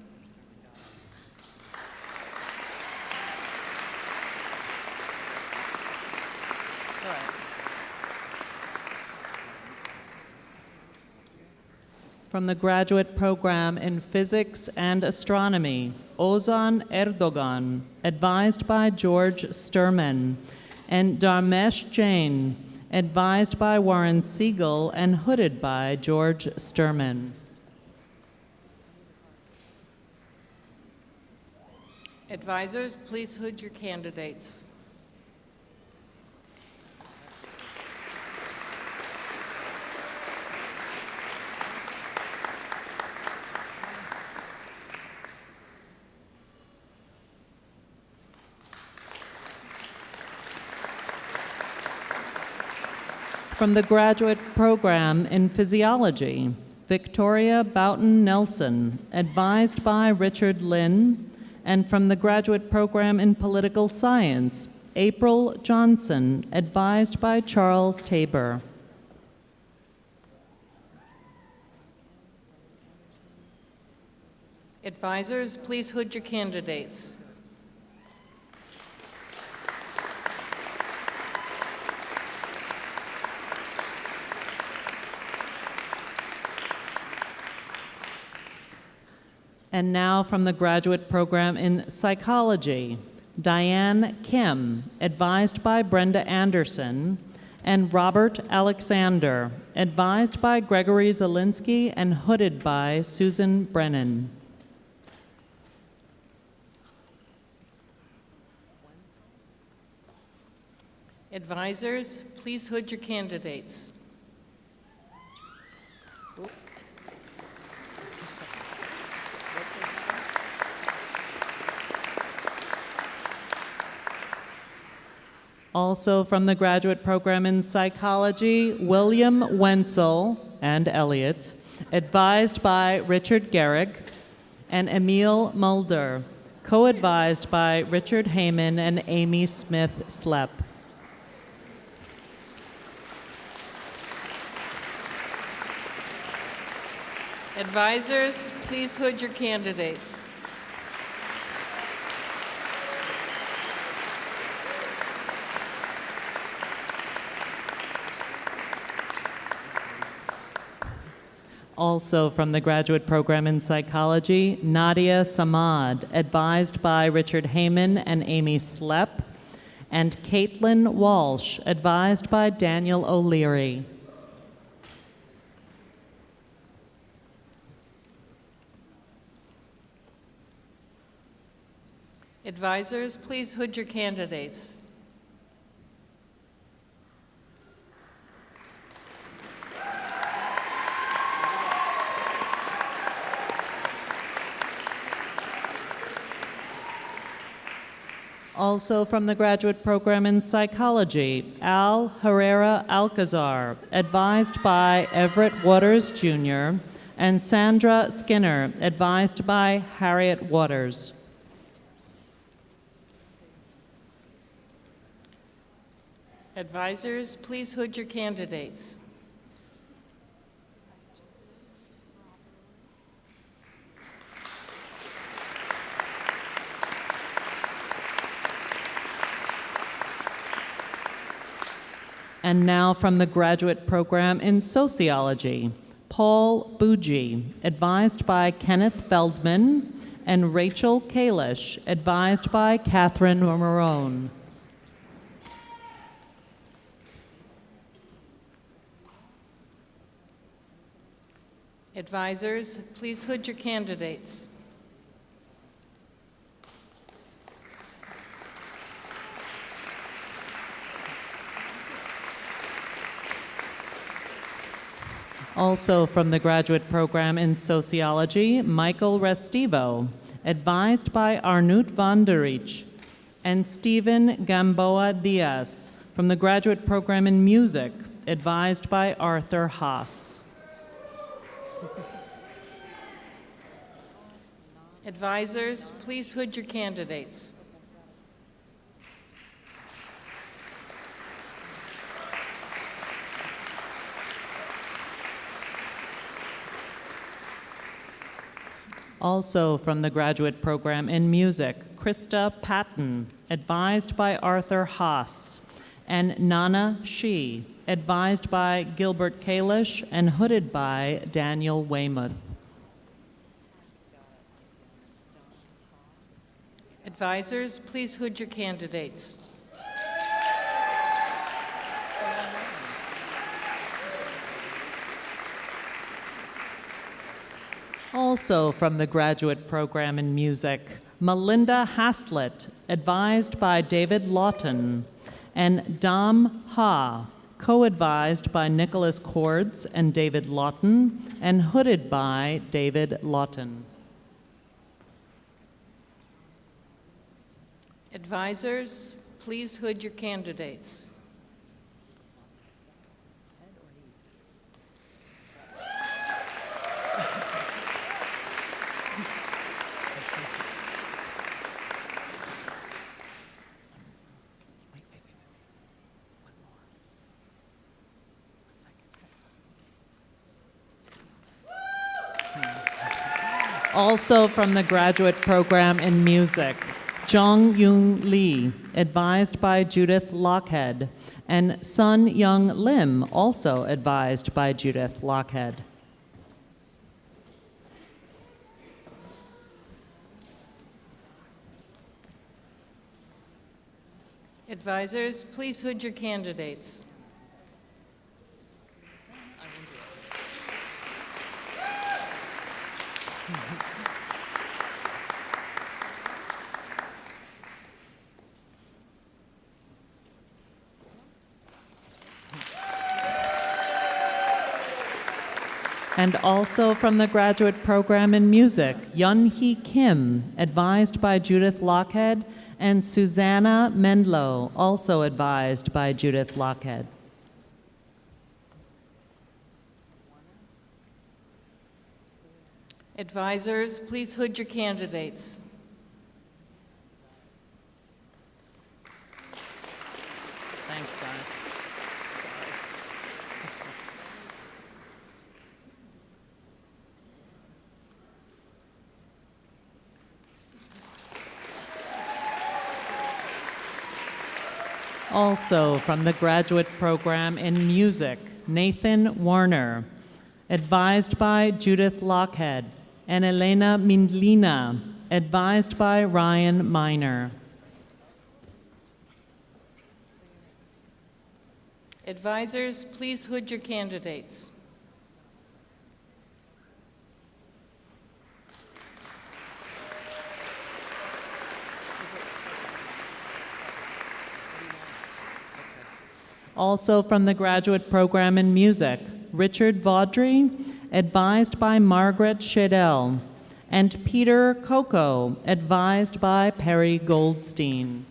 [SPEAKER 7] From the graduate program in physics and astronomy, Ozan Erdogan, advised by George Sturman, and Dharmesh Jain, advised by Warren Siegel and hooded by George Sturman.
[SPEAKER 10] Advisors, please hood your candidates.
[SPEAKER 7] From the graduate program in physiology, Victoria Boughton Nelson, advised by Richard Lynn, and from the graduate program in political science, April Johnson, advised by Charles Tabor.
[SPEAKER 10] Advisors, please hood your candidates.
[SPEAKER 7] And now from the graduate program in psychology, Diane Kim, advised by Brenda Anderson, and Robert Alexander, advised by Gregory Zielinski and hooded by Susan Brennan.
[SPEAKER 10] Advisors, please hood your candidates.
[SPEAKER 7] Also from the graduate program in psychology, William Wenzel and Elliot, advised by Richard Garrick, and Emil Mulder, co-advised by Richard Heyman and Amy Smith-Slepp.
[SPEAKER 10] Advisors, please hood your candidates.
[SPEAKER 7] Also from the graduate program in psychology, Nadia Samad, advised by Richard Heyman and Amy Slepp, and Caitlin Walsh, advised by Daniel O'Leary.
[SPEAKER 10] Advisors, please hood your candidates.
[SPEAKER 7] Also from the graduate program in psychology, Al Herrera Alcazar, advised by Everett Waters Jr., and Sandra Skinner, advised by Harriet Waters.
[SPEAKER 10] Advisors, please hood your candidates.
[SPEAKER 7] And now from the graduate program in sociology, Paul Bougie, advised by Kenneth Feldman, and Rachel Kalish, advised by Catherine Marone.
[SPEAKER 10] Advisors, please hood your candidates.
[SPEAKER 7] Also from the graduate program in sociology, Michael Restivo, advised by Arnout van der Reich, and Stephen Gamboa Diaz, from the graduate program in music, advised by Arthur Haas.
[SPEAKER 10] Advisors, please hood your candidates.
[SPEAKER 7] Also from the graduate program in music, Krista Patton, advised by Arthur Haas, and Nana Shi, advised by Gilbert Kalish and hooded by Daniel Weymouth.
[SPEAKER 10] Advisors, please hood your candidates.
[SPEAKER 7] Also from the graduate program in music, Melinda Haslett, advised by David Lawton, and Dam Ha, co-advised by Nicholas Cords and David Lawton, and hooded by David Lawton.
[SPEAKER 10] Advisors, please hood your candidates.
[SPEAKER 7] Also from the graduate program in music, Jong Yoon Lee, advised by Judith Lockhead, and Sun Young Lim, also advised by Judith Lockhead.
[SPEAKER 10] Advisors, please hood your candidates.
[SPEAKER 7] And also from the graduate program in music, Yun-hee Kim, advised by Judith Lockhead, and Susanna Mendlow, also advised by Judith Lockhead.
[SPEAKER 10] Advisors, please hood your candidates.
[SPEAKER 7] Thanks, Guy. Also from the graduate program in music, Nathan Warner, advised by Judith Lockhead, and Elena Mindlina, advised by Ryan Miner.
[SPEAKER 10] Advisors, please hood your candidates.
[SPEAKER 7] Also from the graduate program in music, Richard Vaudry, advised by Margaret Shadell, and Peter Coco, advised by Perry Goldstein.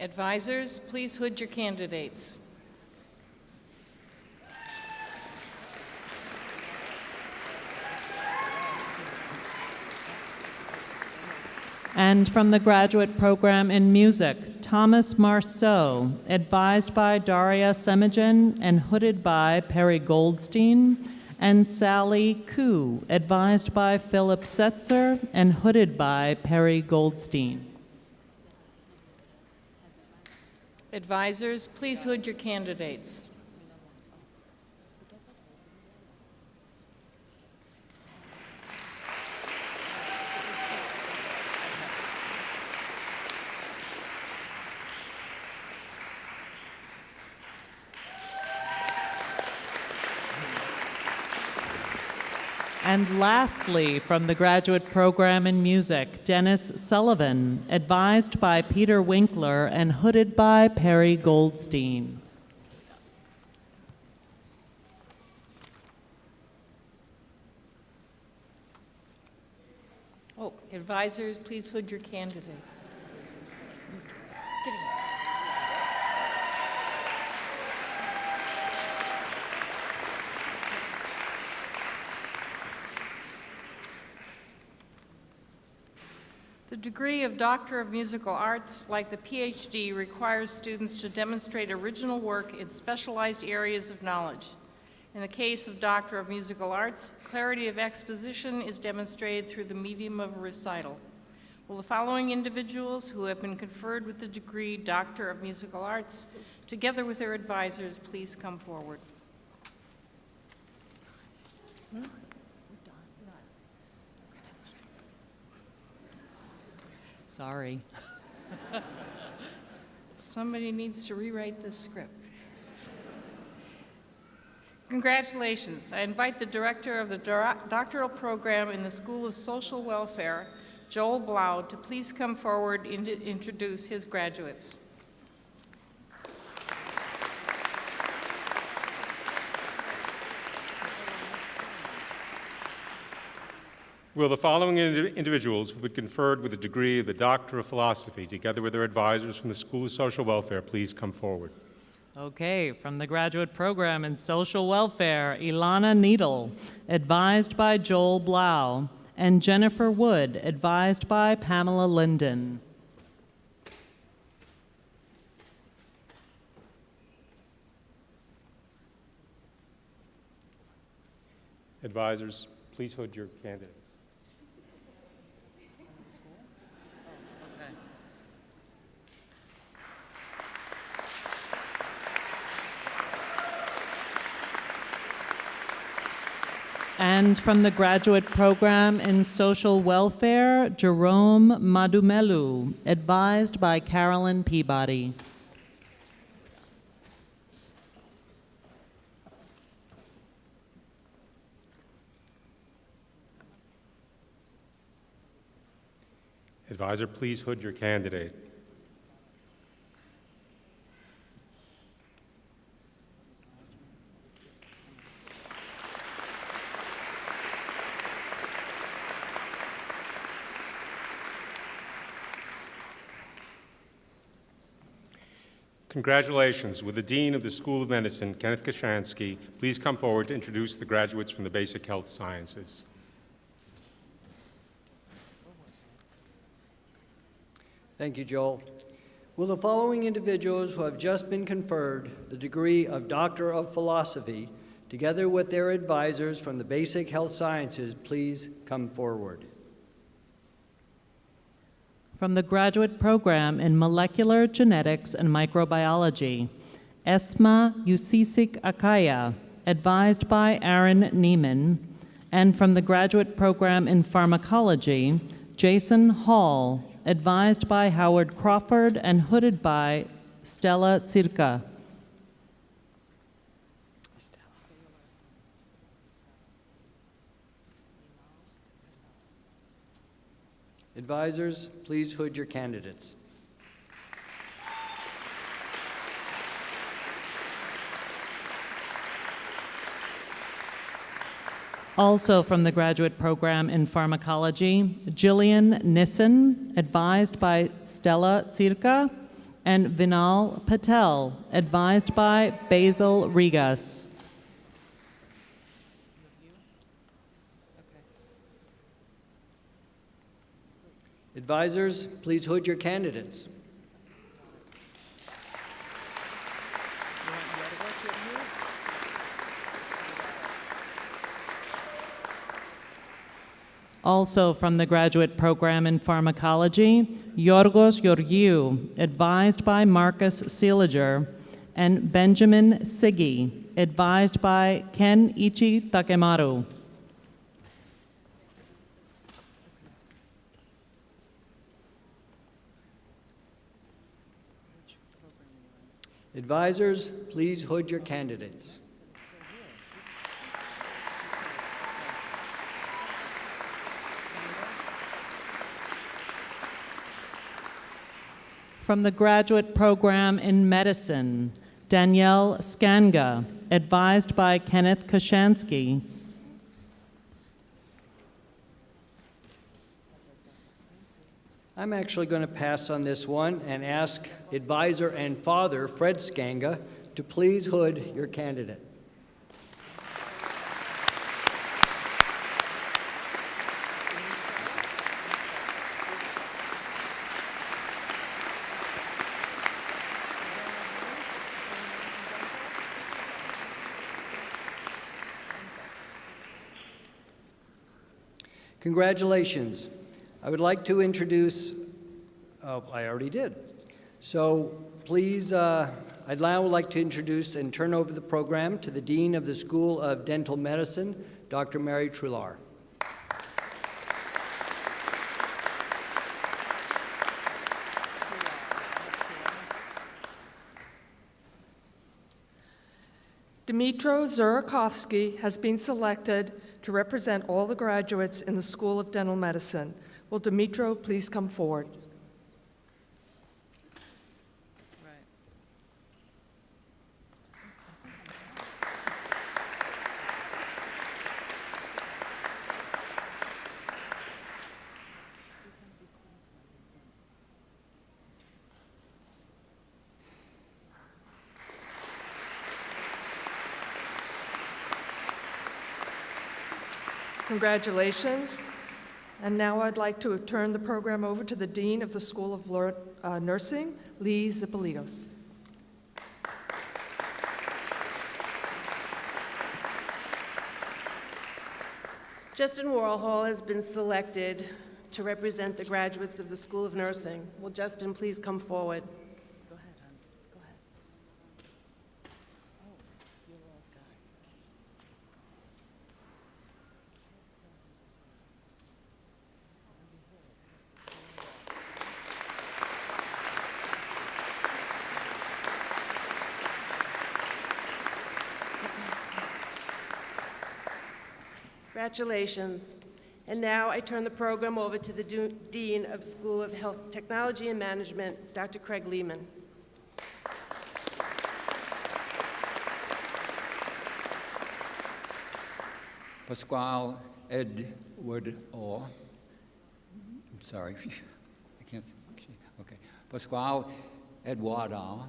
[SPEAKER 10] Advisors, please hood your candidates.
[SPEAKER 7] And from the graduate program in music, Thomas Marceau, advised by Daria Semigen and hooded by Perry Goldstein, and Sally Koo, advised by Philip Setzer and hooded by Perry Goldstein.
[SPEAKER 10] Advisors, please hood your candidates.
[SPEAKER 7] And lastly, from the graduate program in music, Dennis Sullivan, advised by Peter Winkler and hooded by Perry Goldstein.
[SPEAKER 10] Oh, advisors, please hood your candidate. Get in. The degree of Doctor of Musical Arts, like the PhD, requires students to demonstrate original work in specialized areas of knowledge. In the case of Doctor of Musical Arts, clarity of exposition is demonstrated through the medium of a recital. Will the following individuals who have been conferred with the degree Doctor of Musical Arts, together with their advisors, please come forward?
[SPEAKER 7] Sorry.
[SPEAKER 10] Somebody needs to rewrite this script. Congratulations. I invite the director of the doctoral program in the School of Social Welfare, Joel Blau, to please come forward and introduce his graduates.
[SPEAKER 11] Will the following individuals who have been conferred with the degree of the Doctor of Philosophy, together with their advisors from the School of Social Welfare, please come forward?
[SPEAKER 7] Okay, from the graduate program in social welfare, Ilana Needle, advised by Joel Blau, and Jennifer Wood, advised by Pamela Linden.
[SPEAKER 11] Advisors, please hood your candidates.
[SPEAKER 7] And from the Graduate Program in Social Welfare, Jerome Madumelu, advised by Carolyn Peabody.
[SPEAKER 11] Advisor, please hood your candidate. Congratulations. Will the Dean of the School of Medicine, Kenneth Kashansky, please come forward to introduce the graduates from the Basic Health Sciences.
[SPEAKER 12] Thank you, Joel. Will the following individuals who have just been conferred the degree of Doctor of Philosophy, together with their advisors from the Basic Health Sciences, please come forward?
[SPEAKER 7] From the Graduate Program in Molecular Genetics and Microbiology, Esma Yusisik Akaya, advised by Aaron Neiman, and from the Graduate Program in Pharmacology, Jason Hall, advised by Howard Crawford and hooded by Stella Tsirka.
[SPEAKER 12] Advisors, please hood your candidates.
[SPEAKER 7] Also from the Graduate Program in Pharmacology, Jillian Nissen, advised by Stella Tsirka, and Vinal Patel, advised by Basil Rigas.
[SPEAKER 12] Advisors, please hood your candidates.
[SPEAKER 7] Also from the Graduate Program in Pharmacology, Yorgos Georgiou, advised by Marcus Seeliger, and Benjamin Siggy, advised by Ken Ichi Takemaru.
[SPEAKER 12] Advisors, please hood your candidates.
[SPEAKER 7] From the Graduate Program in Medicine, Danielle Skanga, advised by Kenneth Kashansky.
[SPEAKER 12] I'm actually going to pass on this one and ask advisor and father, Fred Skanga, to please hood your candidate. Congratulations. I would like to introduce, oh, I already did. So please, I'd now like to introduce and turn over the program to the Dean of the School of Dental Medicine, Dr. Mary Trular.
[SPEAKER 13] Dmytro Zurakovsky has been selected to represent all the graduates in the School of Dental Medicine. Will Dmytro please come forward? Congratulations. And now I'd like to turn the program over to the Dean of the School of Nursing, Lee Zipolitos.
[SPEAKER 14] Justin Warhol has been selected to represent the graduates of the School of Nursing. Will Justin please come forward?
[SPEAKER 7] Go ahead, hon. Go ahead. Oh, you're Laura's guy.
[SPEAKER 14] Congratulations. And now I turn the program over to the Dean of School of Health Technology and Management, Dr. Craig Lehman.
[SPEAKER 15] Pasquale Edward Orr. I'm sorry, I can't. Okay, Pasquale Edward Orr.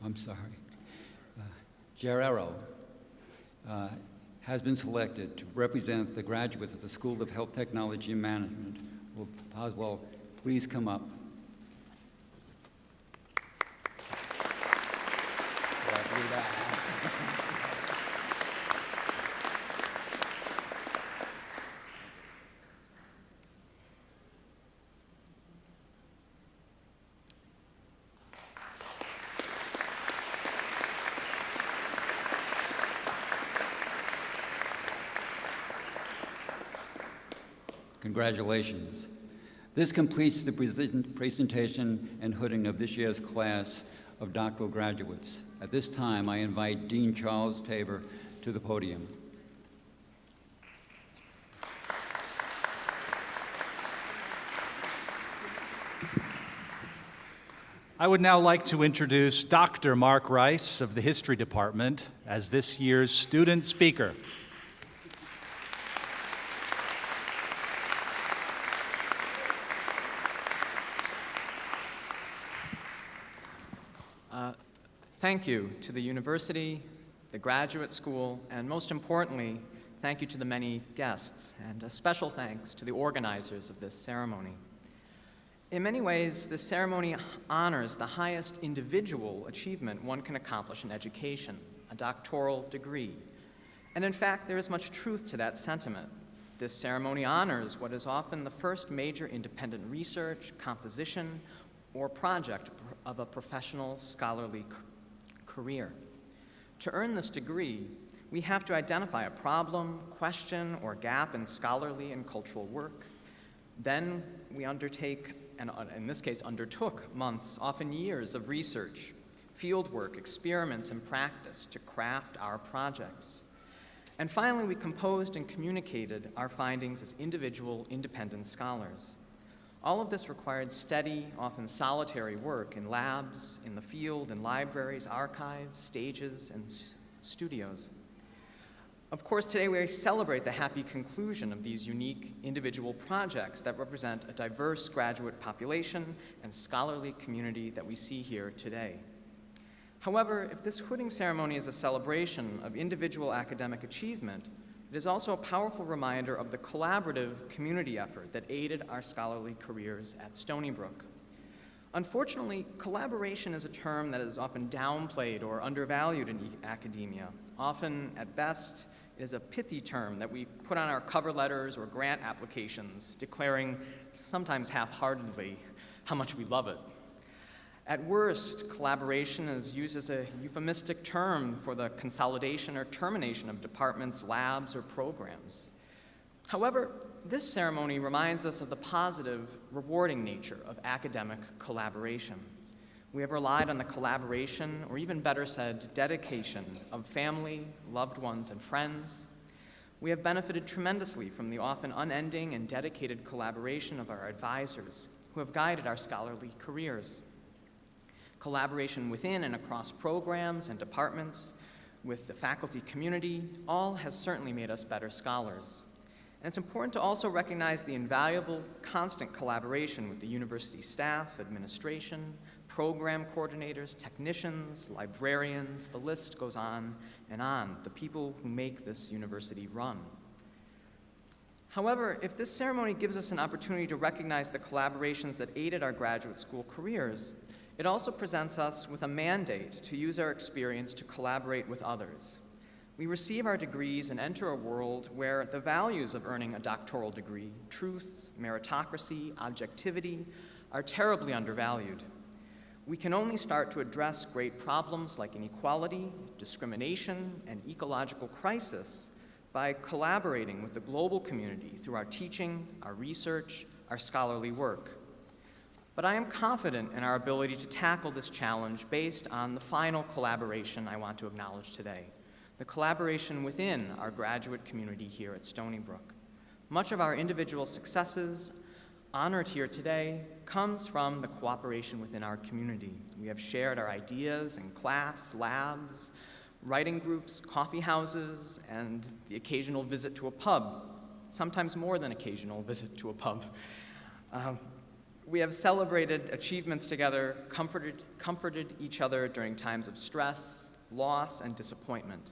[SPEAKER 15] I'm sorry. Guerrero has been selected to represent the graduates of the School of Health Technology and Management. Will Boswell please come up? Congratulations. This completes the presentation and hooding of this year's class of doctoral graduates. At this time, I invite Dean Charles Tabor to the podium.
[SPEAKER 2] I would now like to introduce Dr. Mark Rice of the History Department as this year's student speaker.
[SPEAKER 16] Thank you to the university, the graduate school, and most importantly, thank you to the many guests, and a special thanks to the organizers of this ceremony. In many ways, this ceremony honors the highest individual achievement one can accomplish in education, a doctoral degree. And in fact, there is much truth to that sentiment. This ceremony honors what is often the first major independent research, composition, or project of a professional scholarly career. To earn this degree, we have to identify a problem, question, or gap in scholarly and cultural work. Then we undertake, and in this case undertook, months, often years of research, fieldwork, experiments, and practice to craft our projects. And finally, we composed and communicated our findings as individual, independent scholars. All of this required steady, often solitary work in labs, in the field, in libraries, archives, stages, and studios. Of course, today we celebrate the happy conclusion of these unique individual projects that represent a diverse graduate population and scholarly community that we see here today. However, if this hooding ceremony is a celebration of individual academic achievement, it is also a powerful reminder of the collaborative community effort that aided our scholarly careers at Stony Brook. Unfortunately, collaboration is a term that is often downplayed or undervalued in academia. Often, at best, it is a pithy term that we put on our cover letters or grant applications, declaring, sometimes half-heartedly, how much we love it. At worst, collaboration is used as a euphemistic term for the consolidation or termination of departments, labs, or programs. However, this ceremony reminds us of the positive, rewarding nature of academic collaboration. We have relied on the collaboration, or even better said, dedication of family, loved ones, and friends. We have benefited tremendously from the often unending and dedicated collaboration of our advisors, who have guided our scholarly careers. Collaboration within and across programs and departments, with the faculty community, all has certainly made us better scholars. And it's important to also recognize the invaluable, constant collaboration with the university staff, administration, program coordinators, technicians, librarians, the list goes on, the people who make this university run. However, if this ceremony gives us an opportunity to recognize the collaborations that aided our graduate school careers, it also presents us with a mandate to use our experience to collaborate with others. We receive our degrees and enter a world where the values of earning a doctoral degree, truth, meritocracy, objectivity, are terribly undervalued. We can only start to address great problems like inequality, discrimination, and ecological crisis by collaborating with the global community through our teaching, our research, our scholarly work. But I am confident in our ability to tackle this challenge based on the final collaboration I want to acknowledge today, the collaboration within our graduate community here at Stony Brook. Much of our individual successes honored here today comes from the cooperation within our community. We have shared our ideas in class, labs, writing groups, coffee houses, and the occasional visit to a pub, sometimes more than occasional visit to a pub. We have celebrated achievements together, comforted each other during times of stress, loss, and disappointment.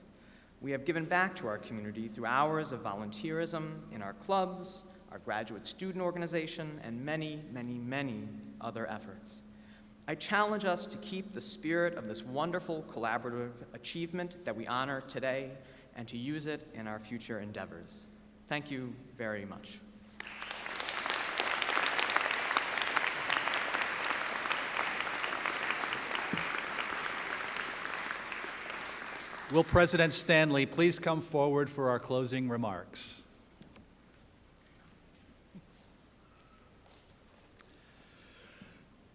[SPEAKER 16] We have given back to our community through hours of volunteerism in our clubs, our graduate student organization, and many, many, many other efforts. I challenge us to keep the spirit of this wonderful collaborative achievement that we honor today and to use it in our future endeavors. Thank you very much.
[SPEAKER 2] Will President Stanley please come forward for our closing remarks?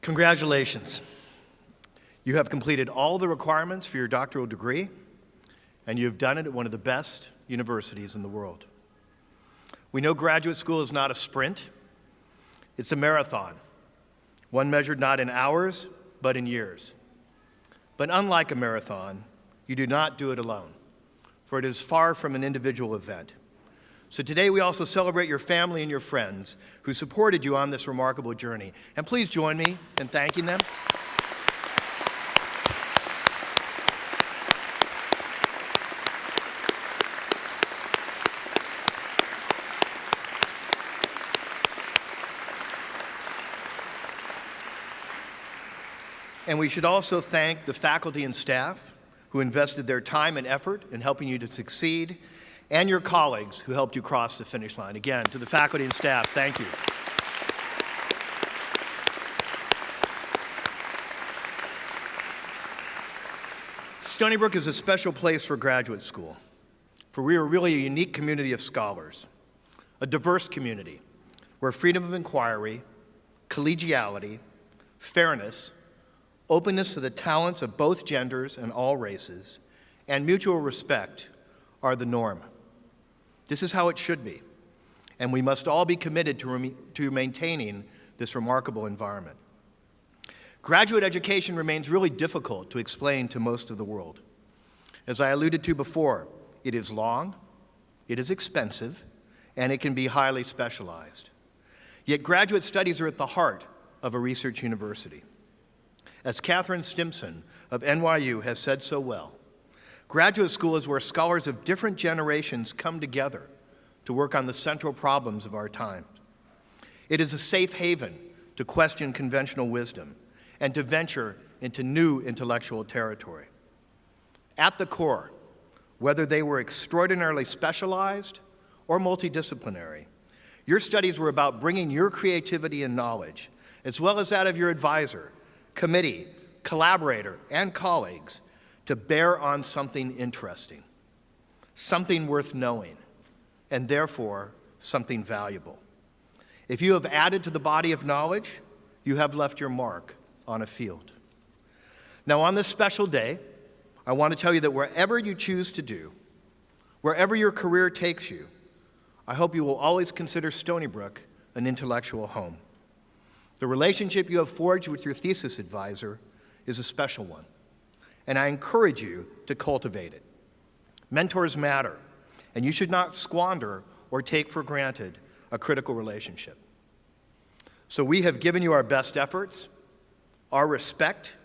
[SPEAKER 6] Congratulations. You have completed all the requirements for your doctoral degree, and you have done it at one of the best universities in the world. We know graduate school is not a sprint, it's a marathon, one measured not in hours, but in years. But unlike a marathon, you do not do it alone, for it is far from an individual event. So today we also celebrate your family and your friends who supported you on this remarkable journey. And please join me in thanking them. And we should also thank the faculty and staff who invested their time and effort in helping you to succeed, and your colleagues who helped you cross the finish line. Again, to the faculty and staff, thank you. Stony Brook is a special place for graduate school, for we are really a unique community of scholars, a diverse community where freedom of inquiry, collegiality, fairness, openness to the talents of both genders and all races, and mutual respect are the norm. This is how it should be, and we must all be committed to maintaining this remarkable environment. Graduate education remains really difficult to explain to most of the world. As I alluded to before, it is long, it is expensive, and it can be highly specialized. Yet graduate studies are at the heart of a research university. As Catherine Stimson of NYU has said so well, graduate school is where scholars of different generations come together to work on the central problems of our time. It is a safe haven to question conventional wisdom and to venture into new intellectual territory. At the core, whether they were extraordinarily specialized or multidisciplinary, your studies were about bringing your creativity and knowledge, as well as that of your advisor, committee, collaborator, and colleagues, to bear on something interesting, something worth knowing, and therefore something valuable. If you have added to the body of knowledge, you have left your mark on a field. Now, on this special day, I want to tell you that wherever you choose to do, wherever your career takes you, I hope you will always consider Stony Brook an intellectual home. The relationship you have forged with your thesis advisor is a special one, and I encourage you to cultivate it. Mentors matter, and you should not squander or take for granted a critical relationship. So we have given you our best efforts, our respect,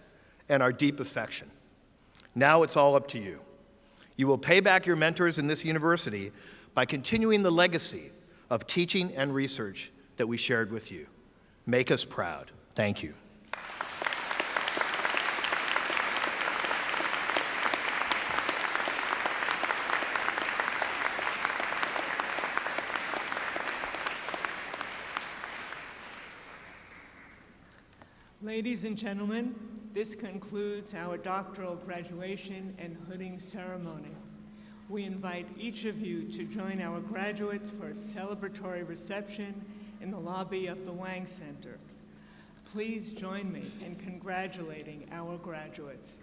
[SPEAKER 6] and our deep affection. Now it's all up to you. You will pay back your mentors in this university by continuing the legacy of teaching and research that we shared with you. Make us proud. Thank you.
[SPEAKER 1] Ladies and gentlemen, this concludes our doctoral graduation and hooding ceremony. We invite each of you to join our graduates for a celebratory reception in the lobby of the Wang Center. Please join me in congratulating our graduates.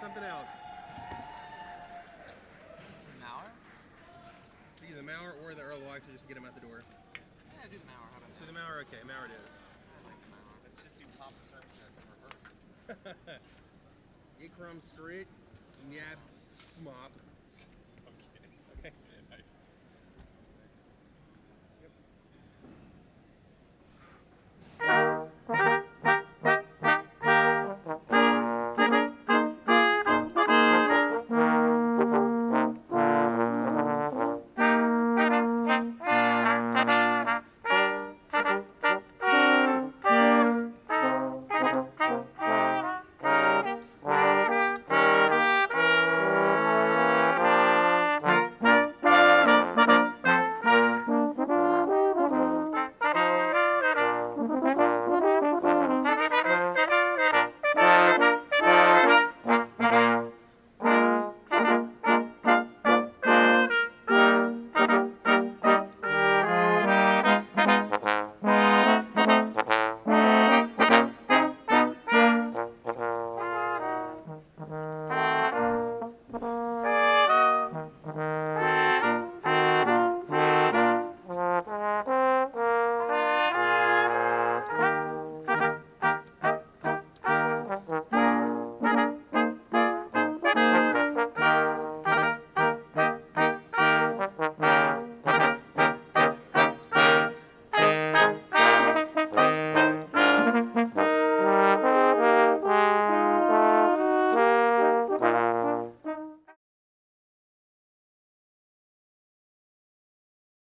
[SPEAKER 17] Something else. Mauer? Either the Mauer or the Earl of Oxford just to get him out the door. Yeah, do the Mauer. How about that? Do the Mauer, okay. Mauer it is. I like the Mauer. Let's just do pop and service in reverse. Ikram Street, Nyab Mop.